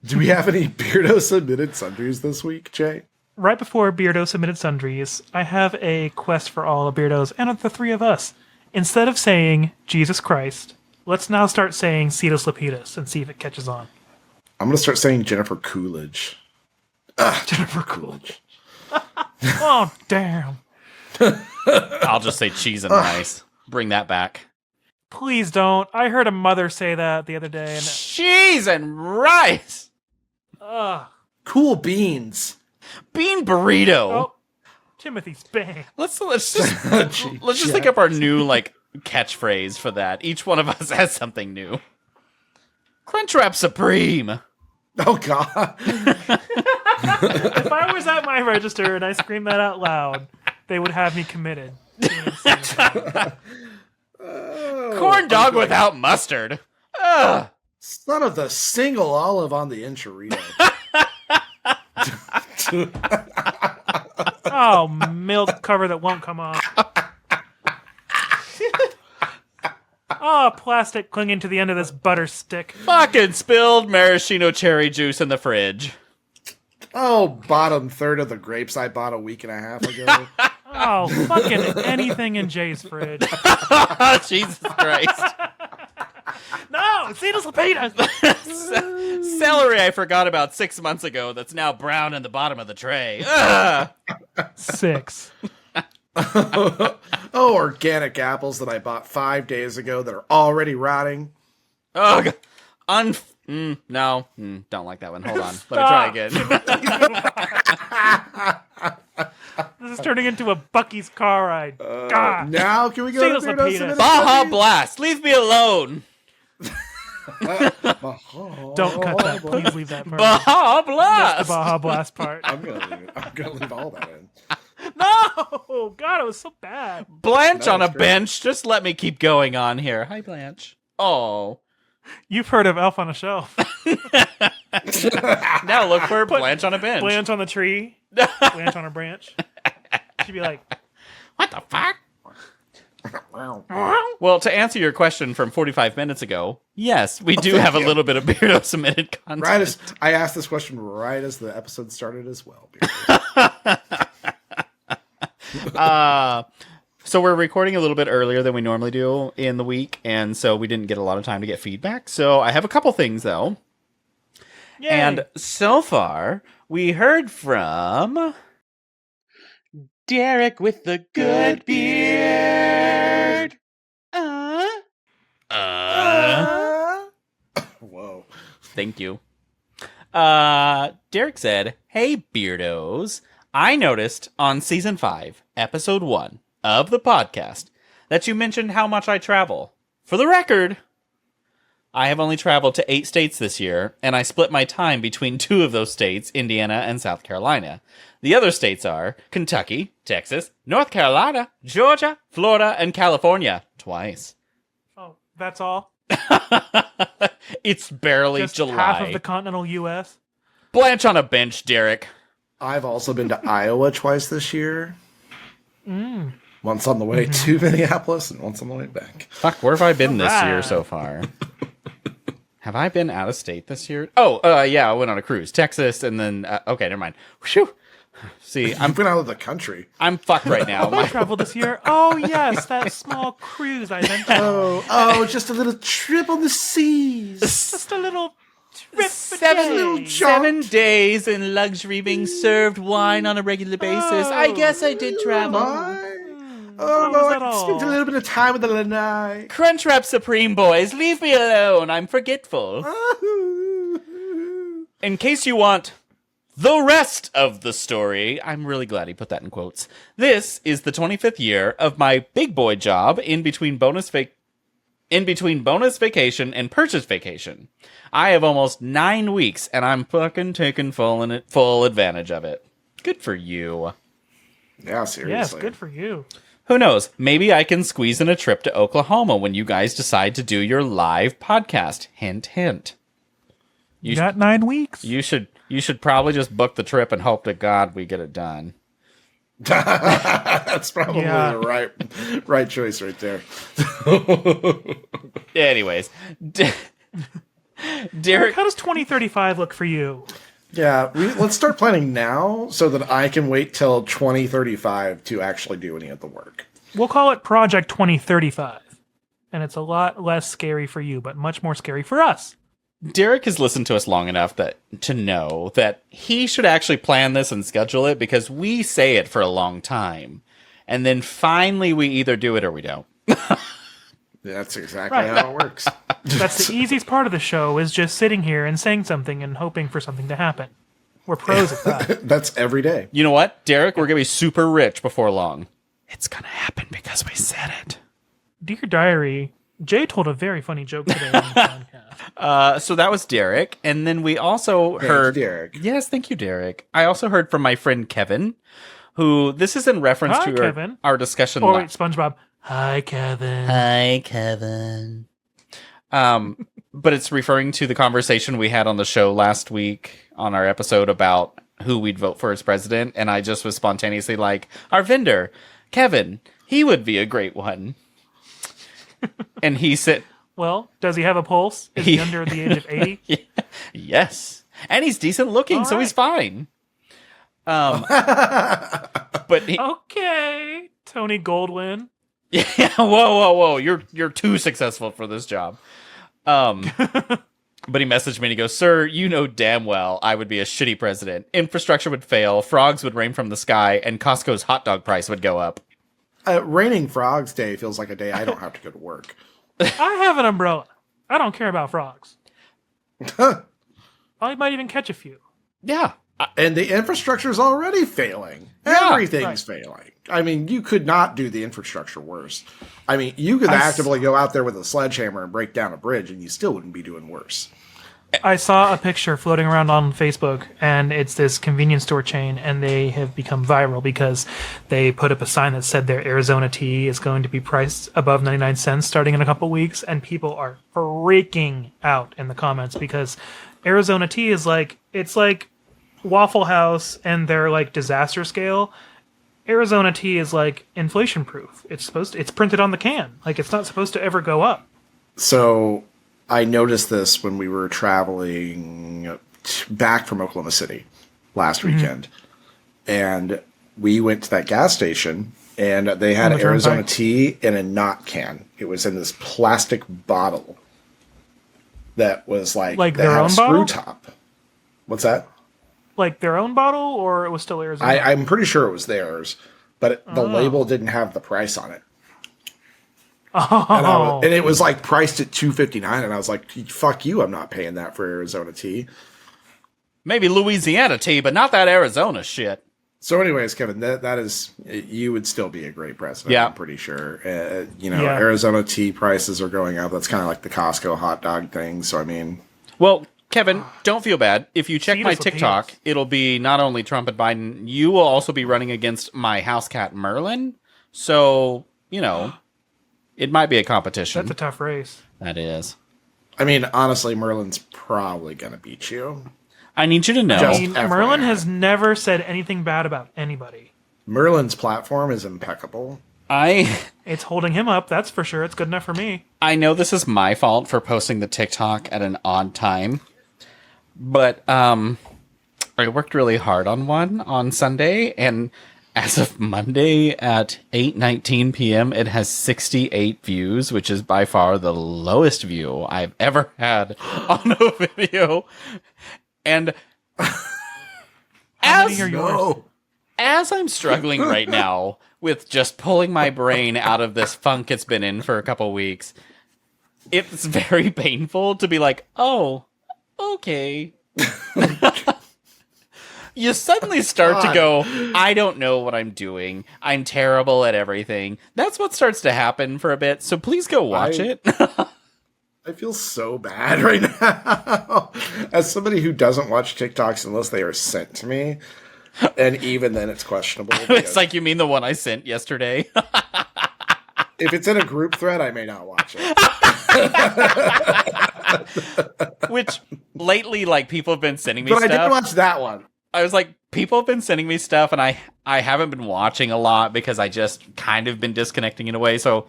do we have any Beardo submitted Sundries this week, Jay? Right before Beardo submitted sundries, I have a quest for all the Beardos and the three of us. Instead of saying Jesus Christ, let's now start saying Cetus Lapidus and see if it catches on. I'm going to start saying Jennifer Coolidge. Jennifer Coolidge. Oh, damn. I'll just say cheese and rice. Bring that back. Please don't. I heard a mother say that the other day, and Cheese and rice. ugh. Cool beans. Bean burrito. Oh, Timothy's bang. Let's just think up our new like catchphrase for that. Each one of us has something new. Crunchwrap Supreme. Oh God. If I was at my register and I screamed that out loud, they would have me committed. Corn dog without mustard. Ugh. Son of the single olive on the enchilada. Oh, milk cover that won't come off. Oh, plastic clinging to the end of this butter stick. Fucking spilled maraschino cherry juice in the fridge. Oh, bottom third of the grapes I bought a week and a half ago. Oh, fucking anything in Jay's fridge. Jesus Christ. No, Cetus Lapidas. Celery I forgot about 6 months ago that's now brown in the bottom of the tray. Ugh. 6. Oh, organic apples that I bought 5 days ago that are already rotting. Ugh. No. Don't like that one. Hold on. Let me try again. This is turning into a Bucky's car ride. God. Now can we go Cetus to Beardos Lapidus. and Baja Blast. Leave me alone. Don't cut that. Please leave that part. Baja The Blast. Baja Blast part. I'm gonna leave all that in. No! God, it was so bad. Blanche That on a was great. bench. Just let me keep going on here. Hi, Blanche. Oh. You've heard of Elf on a Shelf. Now look for Put Blanche on a bench. Blanche on the tree. Blanche on a branch. She'd be like, What the fuck? Well, to answer your question from 45 minutes ago, yes, we do have a little bit of Beardo submitted content. Right as I asked this question right as the episode started as well. So we're recording a little bit earlier than we normally do in the week, and so we didn't get a lot of time to get feedback. So I have a couple things, though. yay. And so far, we heard from... Derek with the good beard. Whoa. Thank you. Derek said, "Hey, Beardos. I noticed on Season 5, Episode 1 of the podcast that you mentioned how much I travel. For the record, I have only traveled to 8 states this year, and I split my time between 2 of those states, Indiana and South Carolina. The other states are Kentucky, Texas, North Carolina, Georgia, Florida, and California. Twice. Oh, that's all? It's barely Just July. half of the continental U.S.? Blanche on a bench, Derek. I've also been to Iowa twice this year. Once on the way to Minneapolis and once on the way back. Fuck, where have I been this year Alright. so far? Have I been out of state this year? Oh, yeah, I went on a cruise. Texas, and then... okay, never mind. Whew. See, I've been out of the country. I'm fucked right now. I traveled this year. Oh, yes, that small cruise I went on. Oh, just a little trip on the seas. Just a little trip for Seven, days. 7 days in luxury being served wine on a regular basis. I guess I did travel. Oh, was I that spent a all? little bit of time with the lanai. Crunchwrap Supreme boys, leave me alone. I'm forgetful. In case you want the rest of the story, I'm really glad he put that in quotes. This is the 25th year of my big boy job in between bonus vacation and purchase vacation. I have almost 9 weeks, and I'm fucking taking full advantage of it. Good for you. Yeah, seriously. Yes, good for you. Who knows? Maybe I can squeeze in a trip to Oklahoma when you guys decide to do your live podcast. Hint, hint. You got 9 weeks. You should probably just book the trip and hope to God we get it done. That's probably Yeah. the right choice right there. Anyways, Derek, Derek, how does 2035 look for you? Yeah, let's start planning now so that I can wait till 2035 to actually do any of the work. We'll call it Project 2035. And it's a lot less scary for you, but much more scary for us. Derek has listened to us long enough to know that he should actually plan this and schedule it because we say it for a long time. And then finally we either do it or we don't. That's exactly Right. how it works. That's the easiest part of the show is just sitting here and saying something and hoping for something to happen. We're pros at that. That's every day. You know what, Derek? We're going to be super rich before long. It's going to happen because we said it. Dear Diary, Jay told a very funny joke today on the podcast. So that was Derek. And then we also heard... Derek. Yes, thank you, Derek. I also heard from my friend Kevin, who... This is in reference Hi, to Kevin. our discussion... Or wait, SpongeBob. Hi, Kevin. Hi, Kevin. But it's referring to the conversation we had on the show last week on our episode about who we'd vote for as president. And I just was spontaneously like, our vendor, Kevin, he would be a great one. And he said... Well, does he have a pulse? Is he under the age of 80? Yes. And he's decent looking, so he's fine. But he, Okay. Tony Goldwyn. yeah, whoa. You're too successful for this job. But he messaged me and he goes, "Sir, you know damn well I would be a shitty president. Infrastructure would fail, frogs would rain from the sky, and Costco's hot dog price would go up." Raining Frogs Day feels like a day I don't have to go to work. I have an umbrella. I don't care about frogs. I might even catch a few. Yeah. And the infrastructure is already failing. Yeah, Everything's failing. I mean, you could not do the infrastructure worse. I mean, you could actively go out there with a sledgehammer and break down a bridge, and you still wouldn't be doing worse. I saw a picture floating around on Facebook, and it's this convenience store chain, and they have become viral because they put up a sign that said their Arizona tea is going to be priced above 99 cents starting in a couple weeks, and people are freaking out in the comments because Arizona tea is like, it's like Waffle House and their like disaster scale. Arizona tea is like inflation proof. It's printed on the can. Like it's not supposed to ever go up. So I noticed this when we were traveling back from Oklahoma City last weekend. And we went to that gas station and they had On the Arizona turnpike? tea in a knot can. It was in this plastic bottle that was like that their had own a screw bottle? top. What's that? Like their own bottle, or it was still Arizona? I'm pretty sure it was theirs, but the label didn't have the price on it. Oh. And it was like priced at $2.59, and I was like, "Fuck you! I'm not paying that for Arizona tea." Maybe Louisiana tea, but not that Arizona shit. So, anyways, Kevin, that is, you would still be a great president. Yeah. I'm pretty sure. Yeah. Arizona tea prices are going up. That's kind of like the Costco hot dog thing. So, I mean, Well, Kevin, don't feel bad. If you check Feed my us with TikTok, peanuts. it'll be not only Trump and Biden, you will also be running against my house cat Merlin. So, it might be a competition. That's a tough race. That is. I mean, honestly, Merlin's probably gonna beat you. I need you to know. I Just mean, FYI. Merlin has never said anything bad about anybody. Merlin's platform is impeccable. It's holding him up, that's for sure. It's good enough for me. I know this is my fault for posting the TikTok at an odd time, but I worked really hard on one on Sunday, and as of Monday at 8:19 p.m., it has 68 views, which is by far the lowest view I've ever had on a video. And How many are yours? as I'm struggling right now with just pulling my brain out of this funk it's been in for a couple weeks, it's very painful to be like, oh, okay. You suddenly start to go, I don't know what I'm doing. I'm terrible at everything. That's what starts to happen for a bit. So please go watch it. I feel so bad right now. As somebody who doesn't watch TikToks unless they are sent to me, and even then it's questionable. It's because like, you mean the one I sent yesterday? if it's in a group thread, I may not watch it. Which lately, like, people have been sending me But I stuff. did watch that one. I was like, people have been sending me stuff, and I haven't been watching a lot because I just kind of been disconnecting in a way. So,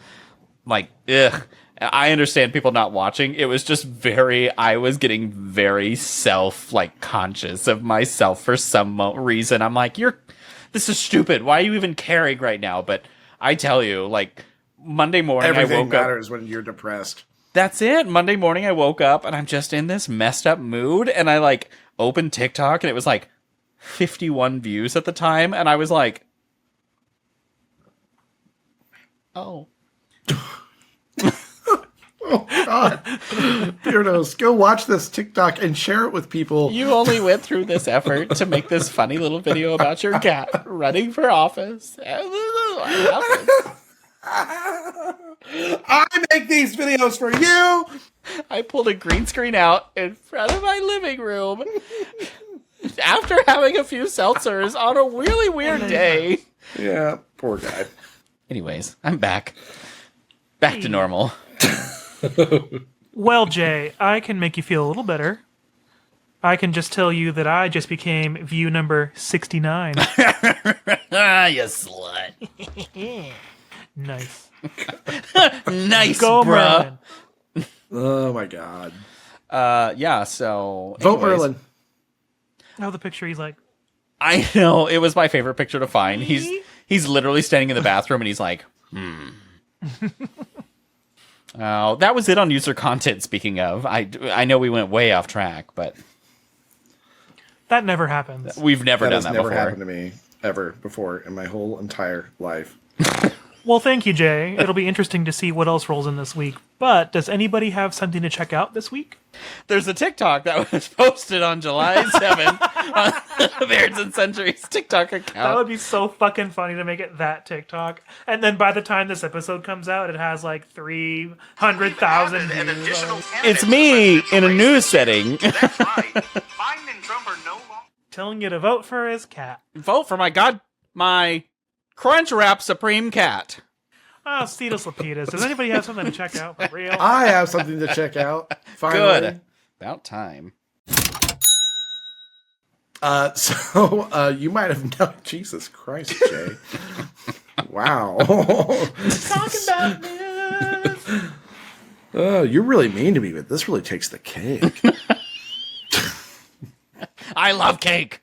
like, ugh. I understand people not watching. It was just I was getting very conscious of myself for some reason. I'm like, this is stupid. Why are you even caring right now? But I tell you, like, Monday morning Everything I woke up. matters when you're depressed. that's it. Monday morning, I woke up and I'm just in this messed up mood. And I like opened TikTok and it was like 51 views at the time. And I was like, oh. Oh, God. Beardos, go watch this TikTok and share it with people. You only went through this effort to make this funny little video about your cat running for office. I make these videos for you. I pulled a green screen out in front of my living room after having a few seltzers on a really weird day. Yeah, poor guy. Anyways, I'm back. Back to normal. Well, Jay, I can make you feel a little better. I can just tell you that I just became view number 69. You slut. Nice. Nice, Go, bruh. Merlin. Oh, my God. Yeah, so... Vote anyways, Merlin. Oh, the picture, he's like, I know, it was my favorite picture to find. He's literally standing in the bathroom and he's like, Oh, that was it on user content, speaking of. I know we went way off track, but... that never happens. We've never That done has that never before. happened to me ever before in my whole entire life. Well, thank you, Jay. It'll be interesting to see what else rolls in this week. But does anybody have something to check out this week? There's a TikTok that was posted on July 7th on Beards and Centuries TikTok account. That would be so fucking funny to make it that TikTok. And then by the time this episode comes out, it has like 300,000 views. It's me in a news setting. That's right. Biden and Trump are no longer. Telling you to vote for his cat. Vote for my Crunchwrap Supreme Cat. Oh, Cetus Lapidus. Does anybody have something to check out for real? I have something to check out. Finally. Good. About time. So you might have known. Jesus Christ, Jay. Wow. Talking about this. Oh, you're really mean to me, but this really takes the cake. I love cake.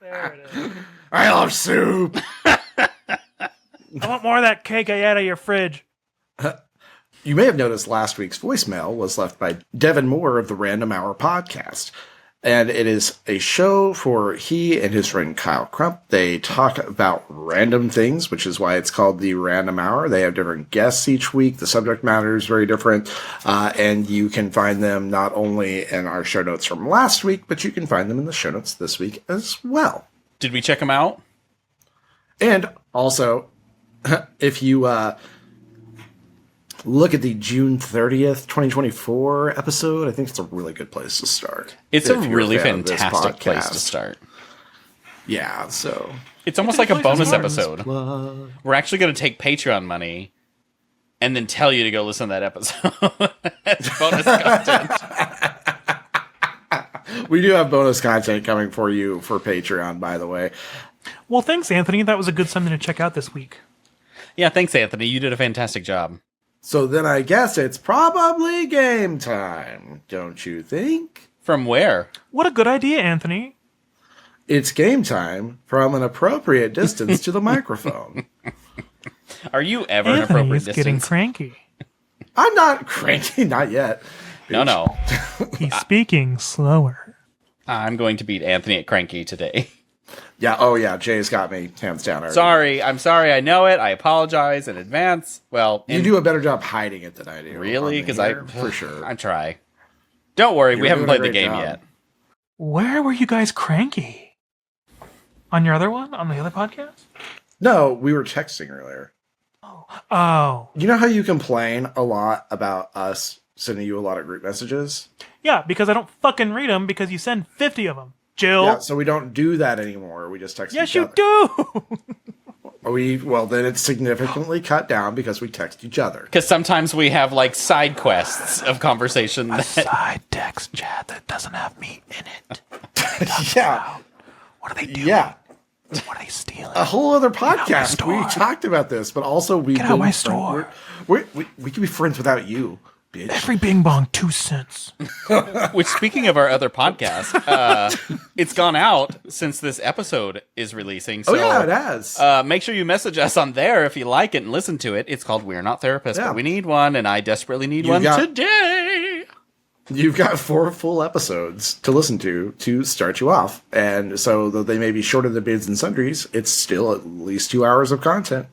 There it is. I love soup. I want more of that cake I had out of your fridge. You may have noticed last week's voicemail was left by Devin Moore of the Random Hour podcast. And it is a show for he and his friend Kyle Crump. They talk about random things, which is why it's called the Random Hour. They have different guests each week. The subject matter is very different. And you can find them not only in our show notes from last week, but you can find them in the show notes this week as well. Did we check them out? And also, if you look at the June 30th, 2024 episode, I think it's a really good place to start. It's a if you're really fan of this fantastic place to podcast. start. Yeah, so. It's almost like a place to bonus start. episode. We're actually going to take Patreon money and then tell you to go listen to that episode. It's bonus content. We do have bonus content coming for you for Patreon, by the way. Well, thanks, Anthony. That was a good something to check out this week. Yeah, thanks, Anthony. You did a fantastic job. So then I guess it's probably game time, don't you think? From where? What a good idea, Anthony. It's game time from an appropriate distance to the microphone. Are you ever an Anthony appropriate is getting distance? cranky. I'm not cranky, not yet. No. He's speaking slower. I'm going to beat Anthony at Cranky today. Yeah, oh yeah, Jay's got me hands down already. Sorry. I'm sorry. I know it. I apologize in advance. Well, You do a better job hiding it than I do. really? on Because here, I for sure. I try. Don't worry. You're we haven't doing a played the great game job. yet. Where were you guys cranky? On your other one? On the other podcast? No, we were texting earlier. Oh. You know how you complain a lot about us sending you a lot of group messages? Yeah, because I don't fucking read them because you send 50 of them. Jill. Yeah, so we don't do that anymore. We just text Yes, each you other. do. Well, then it's significantly cut down because we text each other. Because sometimes we have like side quests of conversation. That, Side text chat that doesn't have me in it. Yeah, What are they doing? yeah. What are they stealing? A whole other out my podcast. We store. talked about this, but also we Get out my store. We can be friends without you. bitch. Every Bing Bong 2 cents. Which, speaking of our other podcast, it's gone out since this episode is releasing. So, Oh yeah, it has. make sure you message us on there if you like it and listen to it. It's called We're Not Therapists, Yeah. but we need one, and I desperately need You've one got- today. You've got 4 full episodes to listen to start you off. And so, though they may be shorter than Bids and Sundries, it's still at least 2 hours of content.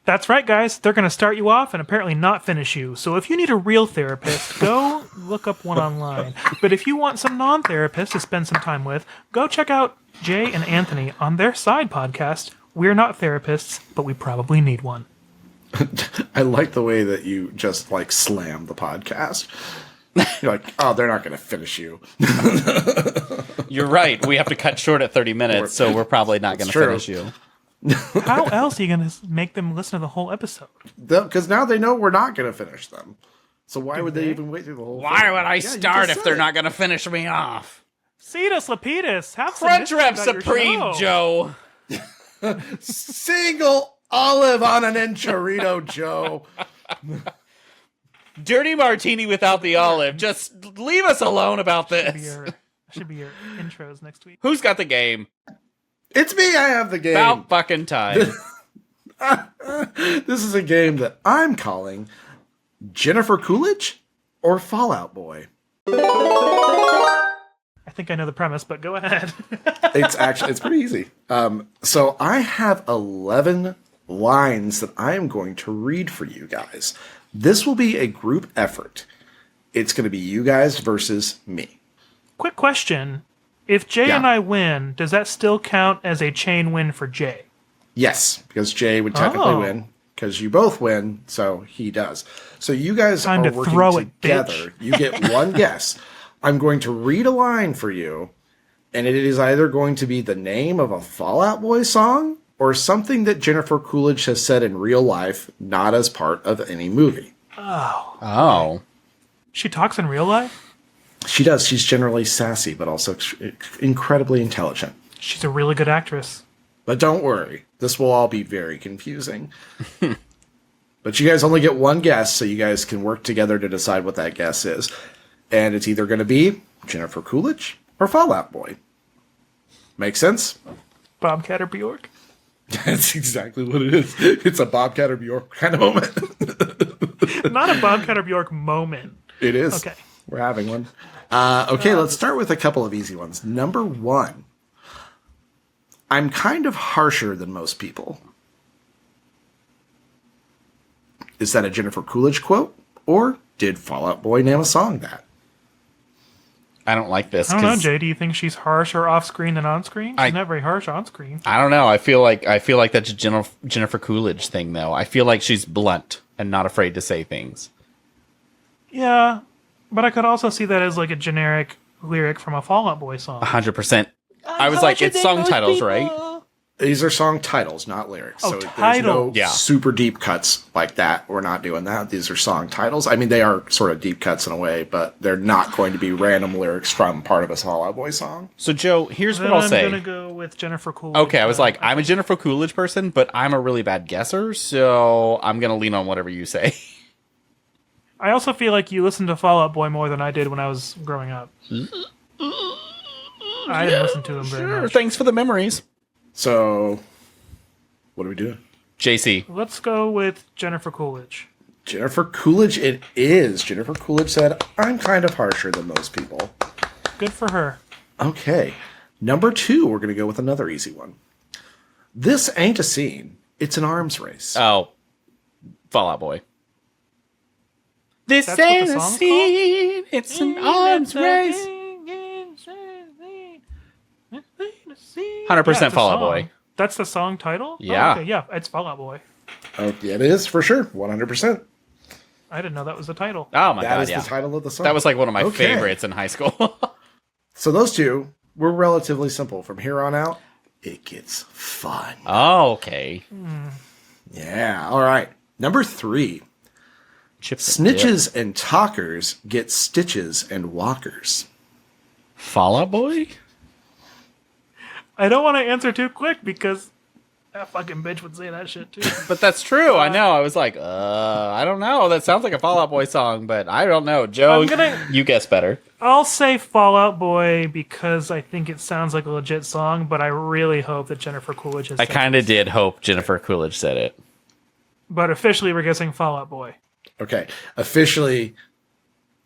That's right, guys. They're going to start you off and apparently not finish you. So if you need a real therapist, go look up one online. But if you want some non-therapists to spend some time with, go check out Jay and Anthony on their side podcast. We're not therapists, but we probably need one. I like the way that you just like slam the podcast. You're like, oh, they're not going to finish you. You're right. We have to cut short at 30 minutes, so we're probably not going to true. finish you. How else are you going to make them listen to the whole episode? Because now they know we're not going to finish them. So why would they even wait through the whole Why thing? would I Yeah, you start just if they're said not going to finish me off? Cetus Lapidus, have some Crunch mystery Wrap about your Supreme, show. Joe. Single olive on an enchilada, Joe. Dirty martini without the olive. Just leave us alone about this. Should be your intros next week. Who's got the game? It's me, I have the game. About fucking time. This is a game that I'm calling Jennifer Coolidge or Fallout Boy. I think I know the premise, but go ahead. It's pretty easy. So I have 11 lines that I am going to read for you guys. This will be a group effort. It's going to be you guys versus me. Quick question. If Jay Yeah. and I win, does that still count as a chain win for Jay? Yes, because Jay would technically Oh. win because you both win, so he does. So you guys Time are to working throw it, together. bitch. You get one guess. I'm going to read a line for you, and it is either going to be the name of a Fallout Boy song or something that Jennifer Coolidge has said in real life, not as part of any movie. Oh. She talks in real life? She does. She's generally sassy, but also incredibly intelligent. She's a really good actress. But don't worry, this will all be very confusing. But you guys only get one guess, so you guys can work together to decide what that guess is. And it's either going to be Jennifer Coolidge or Fallout Boy. Make sense? Bobcat or Bjork? That's exactly what it is. It's a Bobcat or Bjork kind of moment. Not a Bobcat or Bjork moment. It is. Okay. We're having one. Okay, let's start with a couple of easy ones. Number 1. I'm kind of harsher than most people. Is that a Jennifer Coolidge quote? Or did Fallout Boy name a song that? I don't like this. I don't know, 'cause Jay. Do you think she's harsher off screen than on screen? She's I- not very harsh on screen. I don't know. I feel like that's a Jennifer Coolidge thing, though. I feel like she's blunt and not afraid to say things. Yeah, but I could also see that as like a generic lyric from a Fall Out Boy song. 100%. I was like, it's song titles, right? These are song titles, not lyrics. Oh, so there's no titles. Yeah. super deep cuts like that. We're not doing that. These are song titles. I mean, they are sort of deep cuts in a way, but they're not going to be random lyrics from part of a Fallout Boy song. So, Joe, here's Then what I'll I'm say. gonna go with Jennifer Coolidge. Okay, I was like, I'm a Jennifer Coolidge person, but I'm a really bad guesser, so I'm going to lean on whatever you say. I also feel like you listened to Fall Out Boy more than I did when I was growing up. I didn't listen to him very Sure, much. thanks for the memories. So, what are we doing? JC. Let's go with Jennifer Coolidge. Jennifer Coolidge, it is. Jennifer Coolidge said, I'm kind of harsher than most people. Good for her. Okay. Number 2, we're going to go with another easy one. This ain't a scene. It's an arms race. Oh, Fallout Boy. This That's what the ain't a song's scene. It's an arms race. 100% it's a Fall Out song. Boy. That's the song title? Yeah. Oh, okay, yeah, it's Fall Out Boy. Oh, yeah, it is for sure. 100%. I didn't know that was the title. Oh my That god, is yeah. the title of the song. That was like one of my Okay. favorites in high school. So those two were relatively simple. From here on out, it gets fun. Oh, okay. Yeah, all right. Number 3. Chip and dip. Snitches and talkers get stitches and walkers. Fallout Boy? I don't want to answer too quick because That fucking bitch would say that shit too. But that's true. I know. I was like, I don't know. That sounds like a Fall Out Boy song, but I don't know. Joe, you guess better. I'll say Fall Out Boy because I think it sounds like a legit song, but I really hope that Jennifer Coolidge has I said kind of this. did hope Jennifer Coolidge said it. But officially, we're guessing Fall Out Boy. Okay, officially,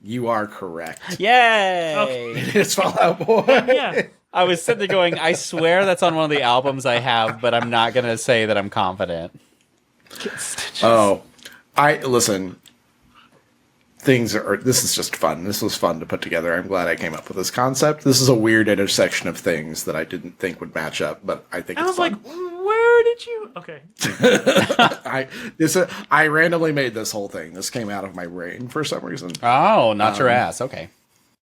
you are correct. Yay! It's Fall Out Boy. Yeah. I was sitting there going, I swear that's on one of the albums I have, but I'm not going to say that I'm confident. Oh, listen. This is just fun. This was fun to put together. I'm glad I came up with this concept. This is a weird intersection of things that I didn't think would match up, but I think I it's was fun. like, where did you? Okay. I randomly made this whole thing. This came out of my brain for some reason. Oh, not your ass. Okay.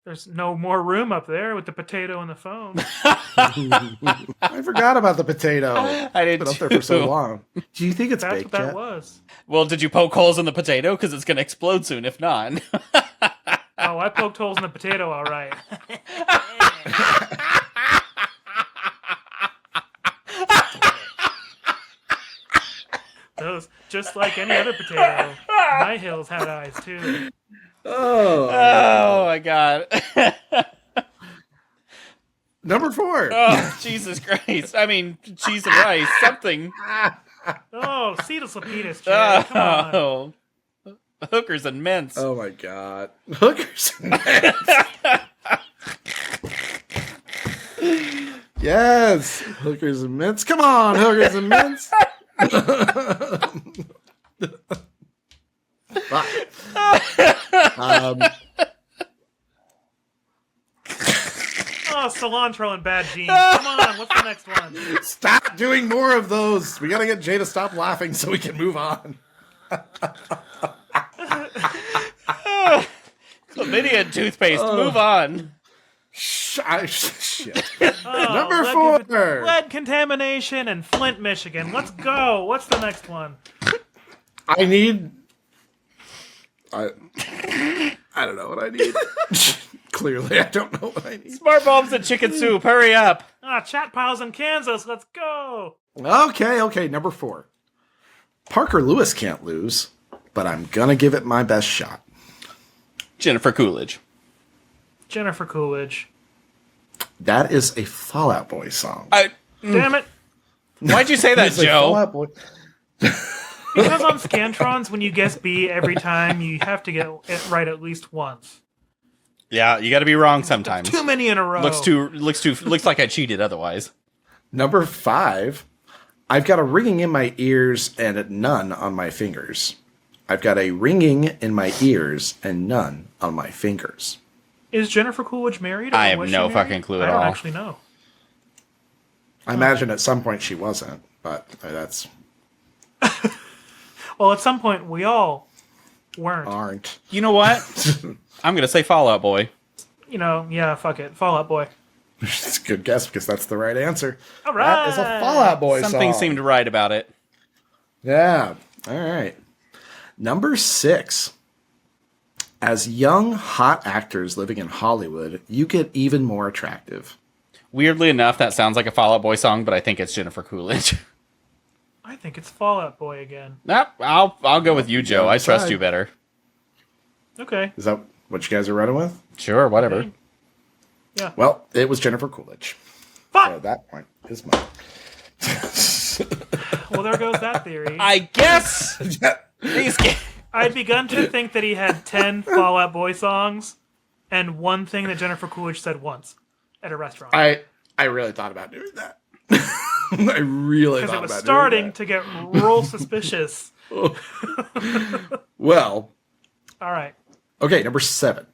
There's no more room up there with the potato and the phone. I forgot about the potato. I did It's been up there for so too. long. Do you think it's That's baked what that yet? was. Well, did you poke holes in the potato? Because it's going to explode soon, if not. Oh, I poked holes in the potato, all right. Those, just like any other potato, my hills had eyes too. Oh, my God. Number 4. Oh, Jesus Christ. I mean, cheese and rice, something. Oh, Cetus Lapidus, Jay. Come on. Oh. Hookers and mints. Oh my god. Hookers and mints. Yes. Hookers and mints. Come on, hookers and mints. Oh, cilantro and bad genes. Come on, what's the next one? Stop doing more of those. We gotta get Jay to stop laughing so we can move on. Chlamydia and toothpaste. Move on. Shit. Oh, Number 4. Lead contamination in Flint, Michigan. Let's go. What's the next one? I don't know what I need. Clearly, I don't know what I need. Smart bulbs and chicken soup. Hurry up. Chat piles in Kansas. Let's go. Okay. Number 4. Parker Lewis can't lose, but I'm gonna give it my best shot. Jennifer Coolidge. Jennifer Coolidge. That is a Fall Out Boy song. Damn it. Why'd you say that, It's a Fall Joe? Out Boy. Because on Scantrons, when you guess B every time, you have to get it right at least once. Yeah, you got to be wrong sometimes. Too many in a row. Looks like I cheated otherwise. Number 5. I've got a ringing in my ears and none on my fingers. I've got a ringing in my ears and none on my fingers. Is Jennifer Coolidge married? Or I have was no she married? fucking clue at I don't all. actually know. I imagine at some point she wasn't, but that's Well, at some point, we all weren't. aren't. You know what? I'm going to say Fall Out Boy. You know, yeah, fuck it. Fall Out Boy. It's a good guess because that's the right answer. All That is a Fall Out Boy Something song. seemed right about it. Yeah. All right. Number 6. As young, hot actors living in Hollywood, you get even more attractive. Weirdly enough, that sounds like a Fall Out Boy song, but I think it's Jennifer Coolidge. I think it's Fall Out Boy again. Nope, I'll go with you, Joe. I trust you better. Okay. Is that what you guys are running with? Sure, whatever. Yeah. Well, it was Jennifer Coolidge. Fuck! So that point is mine. Well, there goes that theory. I guess these I'd begun to think that he had 10 Fall Out Boy songs and one thing that Jennifer Coolidge said once at a restaurant. I really thought about doing that. I really Because thought it was about starting doing to get real suspicious. that. Well, All right. okay, number 7.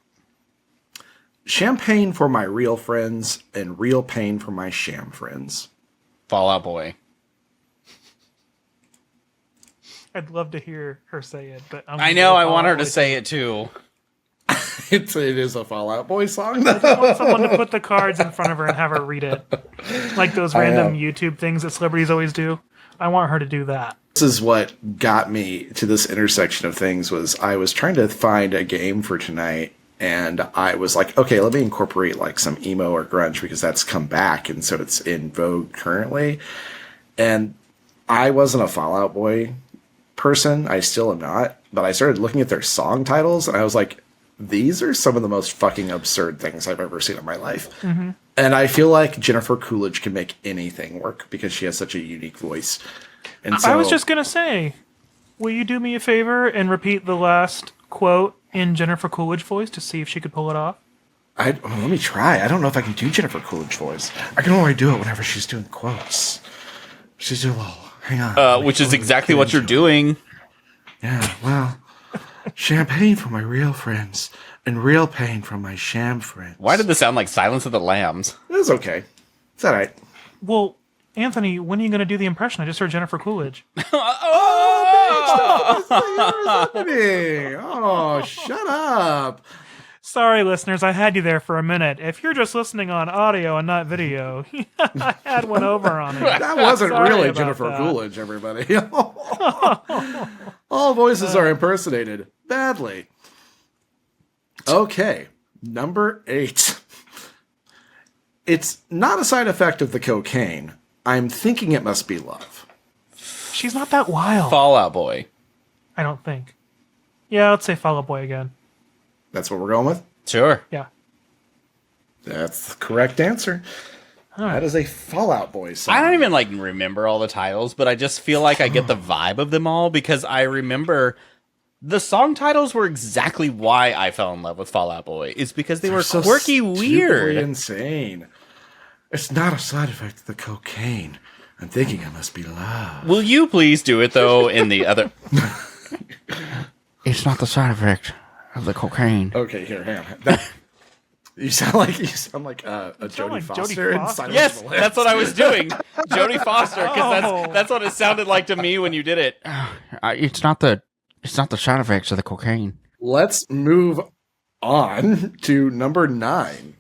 Champagne for my real friends and real pain for my sham friends. Fall Out Boy. I'd love to hear her say it, but I know, I want her to say it too. It is a Fall Out Boy song, I though. want someone to put the cards in front of her and have her read it. Like those I random know. YouTube things that celebrities always do. I want her to do that. This is what got me to this intersection of things. Was I was trying to find a game for tonight, and I was like, okay, let me incorporate like some emo or grunge because that's come back, and so it's in vogue currently. And I wasn't a Fall Out Boy person. I still am not. But I started looking at their song titles, and I was like, these are some of the most fucking absurd things I've ever seen in my life. Mm-hmm. And I feel like Jennifer Coolidge can make anything work because she has such a unique voice. And so, I was just going to say, will you do me a favor and repeat the last quote in Jennifer Coolidge voice to see if she could pull it off? let me try. I don't know if I can do Jennifer Coolidge voice. I can only do it whenever she's doing quotes. She's doing a little, hang on. Which is exactly what you're doing. Yeah, well, champagne for my real friends and real pain from my sham friends. Why did this sound like Silence of the Lambs? It was okay. It's all right. Well, Anthony, when are you going to do the impression? I just heard Jennifer Coolidge. Oh, shut up. Sorry, listeners, I had you there for a minute. If you're just listening on audio and not video, I had one over on it. That wasn't Sorry really about Jennifer that. Coolidge, everybody. All voices are impersonated badly. Okay, number 8. It's not a side effect of the cocaine. I'm thinking it must be love. She's not that wild. Fallout Boy. I don't think. Yeah, let's say Fall Out Boy again. That's what we're going with? Sure. Yeah. That's the correct answer. That is a Fall Out Boy song. I don't even like remember all the titles, but I just feel like I get the vibe of them all because I remember the song titles were exactly why I fell in love with Fall Out Boy. Is because they were so quirky, stupidly weird. insane. It's not a side effect of the cocaine. I'm thinking it must be love. Will you please do it though in the other? It's not the side effect of the cocaine. Okay, here, hang on. You sound like a Jodie like Foster. Jodie in Foster. Silence Yes, of the Lambs. that's what I was doing. Jodie Foster, because Oh. that's what it sounded like to me when you did it. It's not the side effects of the cocaine. Let's move on to number 9.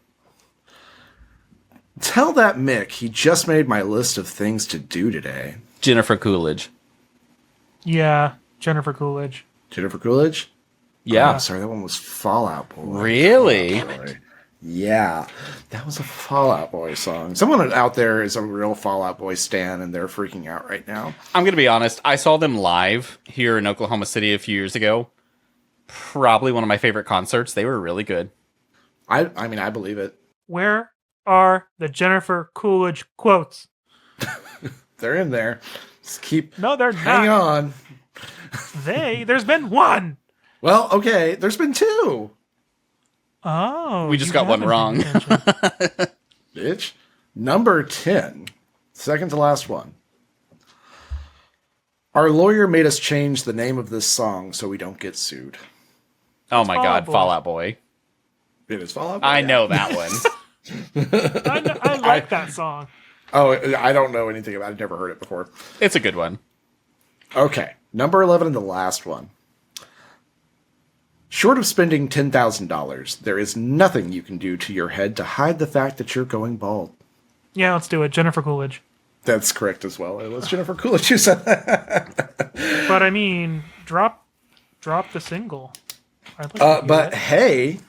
Tell that Mick he just made my list of things to do today. Jennifer Coolidge. Yeah, Jennifer Coolidge. Jennifer Coolidge? Yeah. Oh, sorry, that one was Fall Out Boy. Really? Fall Out Boy. Yeah, that was a Fall Out Boy song. Someone out there is a real Fall Out Boy stan, and they're freaking out right now. I'm going to be honest. I saw them live here in Oklahoma City a few years ago. Probably one of my favorite concerts. They were really good. I mean, I believe it. Where are the Jennifer Coolidge quotes? They're in there. Just keep No, they're hang not. on. There's been one. Well, okay, there's been 2. Oh, We just you got one haven't wrong. paid attention. Bitch. Number 10. Second to last one. Our lawyer made us change the name of this song so we don't get sued. Oh my Fall God, Out Boy. Fall Out Boy. It is Fall Out Boy. I know that one. I like that song. Oh, I don't know anything about it. I've never heard it before. It's a good one. Okay. Number 11 and the last one. Short of spending $10,000, there is nothing you can do to your head to hide the fact that you're going bald. Yeah, let's do it. Jennifer Coolidge. That's correct as well. It was Jennifer Coolidge who said that. But I mean, drop the single. I'd like to hear But it. hey,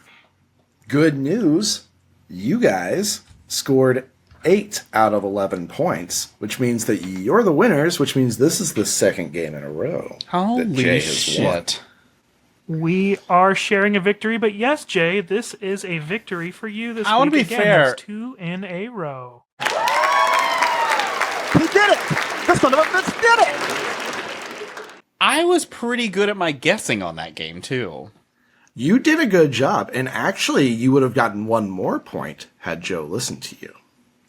good news. You guys scored 8 out of 11 points, which means that you're the winners, which means this is the second game in a row that Jay has won. We are sharing a victory, but yes, Jay, this is a victory for you this week. I wanna be Again, fair. that's 2 in a row. We did it! The son of a bitch did it! I was pretty good at my guessing on that game, too. You did a good job, and actually, you would have gotten 1 more point had Joe listened to you.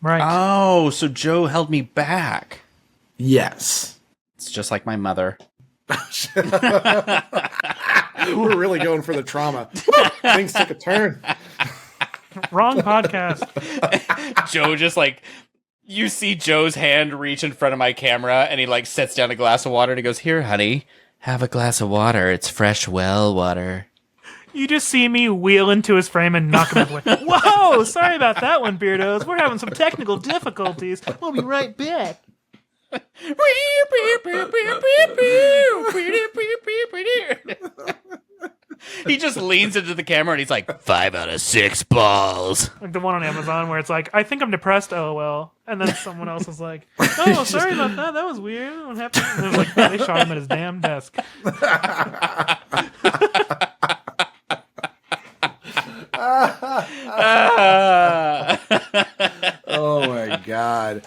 Right. Oh, so Joe held me back. Yes. It's just like my mother. We're really going for the trauma. Things took a turn. Wrong podcast. Joe just like, you see Joe's hand reach in front of my camera and he like sets down a glass of water and he goes, "Here, honey, have a glass of water. It's fresh well water." You just see me wheel into his frame and knock him away. Whoa! Sorry about that one, Beardos. We're having some technical difficulties. We'll be right back. He just leans into the camera and he's like, 5 out of 6 balls. Like the one on Amazon where it's like, I think I'm depressed, LOL. And then someone else is like, oh, sorry about that. That was weird. What happened? And it was like, they shot him at his damn desk. Oh my god.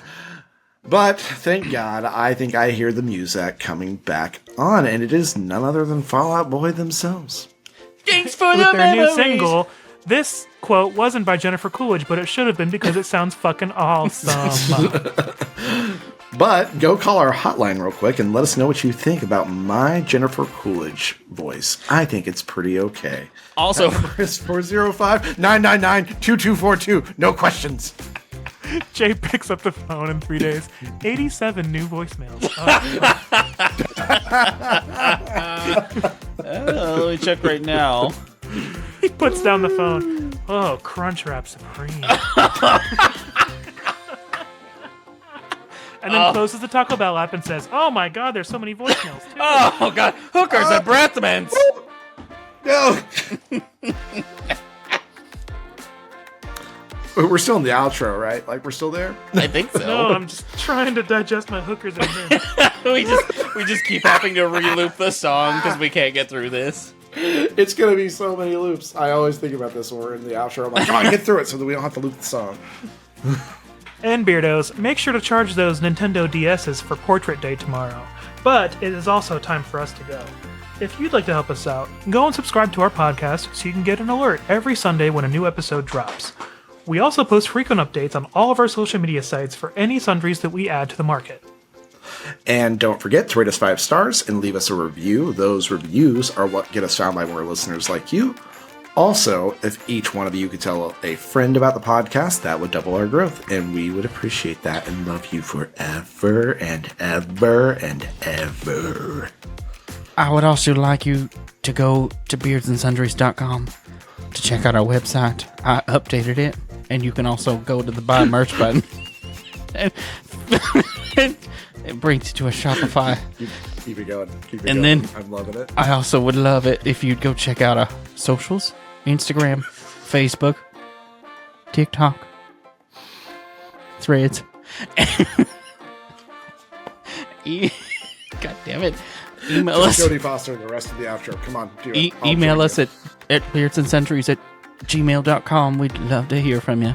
But thank God, I think I hear the music coming back on, and it is none other than Fall Out Boy themselves. Thanks for With the their new memories. single. This quote wasn't by Jennifer Coolidge, but it should have been because it sounds fucking awesome. But go call our hotline real quick and let us know what you think about my Jennifer Coolidge voice. I think it's pretty okay. Also, It's 405-999-2242. No questions. Jay picks up the phone in 3 days. 87 new voicemails. let me check right now. He puts down the phone. Oh, Crunchwrap Supreme. And then closes the Taco Bell app and says, oh my god, there's so many voicemails too. Oh, God. Hookers and breath mints. No. We're still in the outro, right? Like, we're still there? I think so. No, I'm just trying to digest my hookers and mints. we just keep having to re-loop the song because we can't get through this. It's going to be so many loops. I always think about this when we're in the outro. I'm like, come on, get through it so that we don't have to loop the song. And Beardos, make sure to charge those Nintendo DSs for Portrait Day tomorrow. But it is also time for us to go. If you'd like to help us out, go and subscribe to our podcast so you can get an alert every Sunday when a new episode drops. We also post frequent updates on all of our social media sites for any sundries that we add to the market. And don't forget to rate us 5 stars and leave us a review. Those reviews are what get us found by more listeners like you. Also, if each one of you could tell a friend about the podcast, that would double our growth, and we would appreciate that and love you forever and ever and ever. I would also like you to go to beardsandsundries.com to check out our website. I updated it, and you can also go to the buy merch button. And it brings you to a Shopify. Keep it going. Keep it And going. then- I'm loving it. I also would love it if you'd go check out our socials, Instagram, Facebook, TikTok, Threads. God damn it. Email us. Jodie Foster and the rest of the outro. Come on, do it. I'll Email join us you. at beardsandsentries@gmail.com. We'd love to hear from you.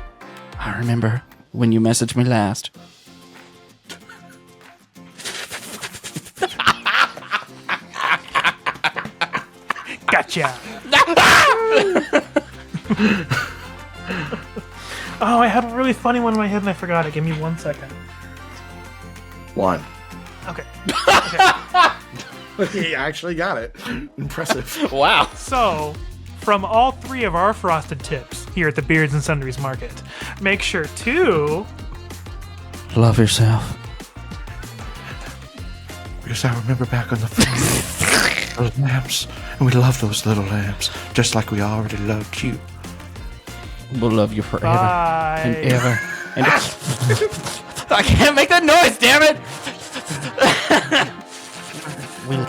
I remember when you messaged me last. Gotcha! Oh, I had a really funny one in my head and I forgot it. Give me 1 second. 1. Okay. He actually got it. Impressive. Wow. So, from all 3 of our frosted tips here at the Beards and Sundries Market, make sure to... Love yourself. Because I remember back on the phone, those lamps, and we love those little lamps, just like we already loved you. We'll love you forever Bye. and ever. And I can't make that noise, damn it! We'll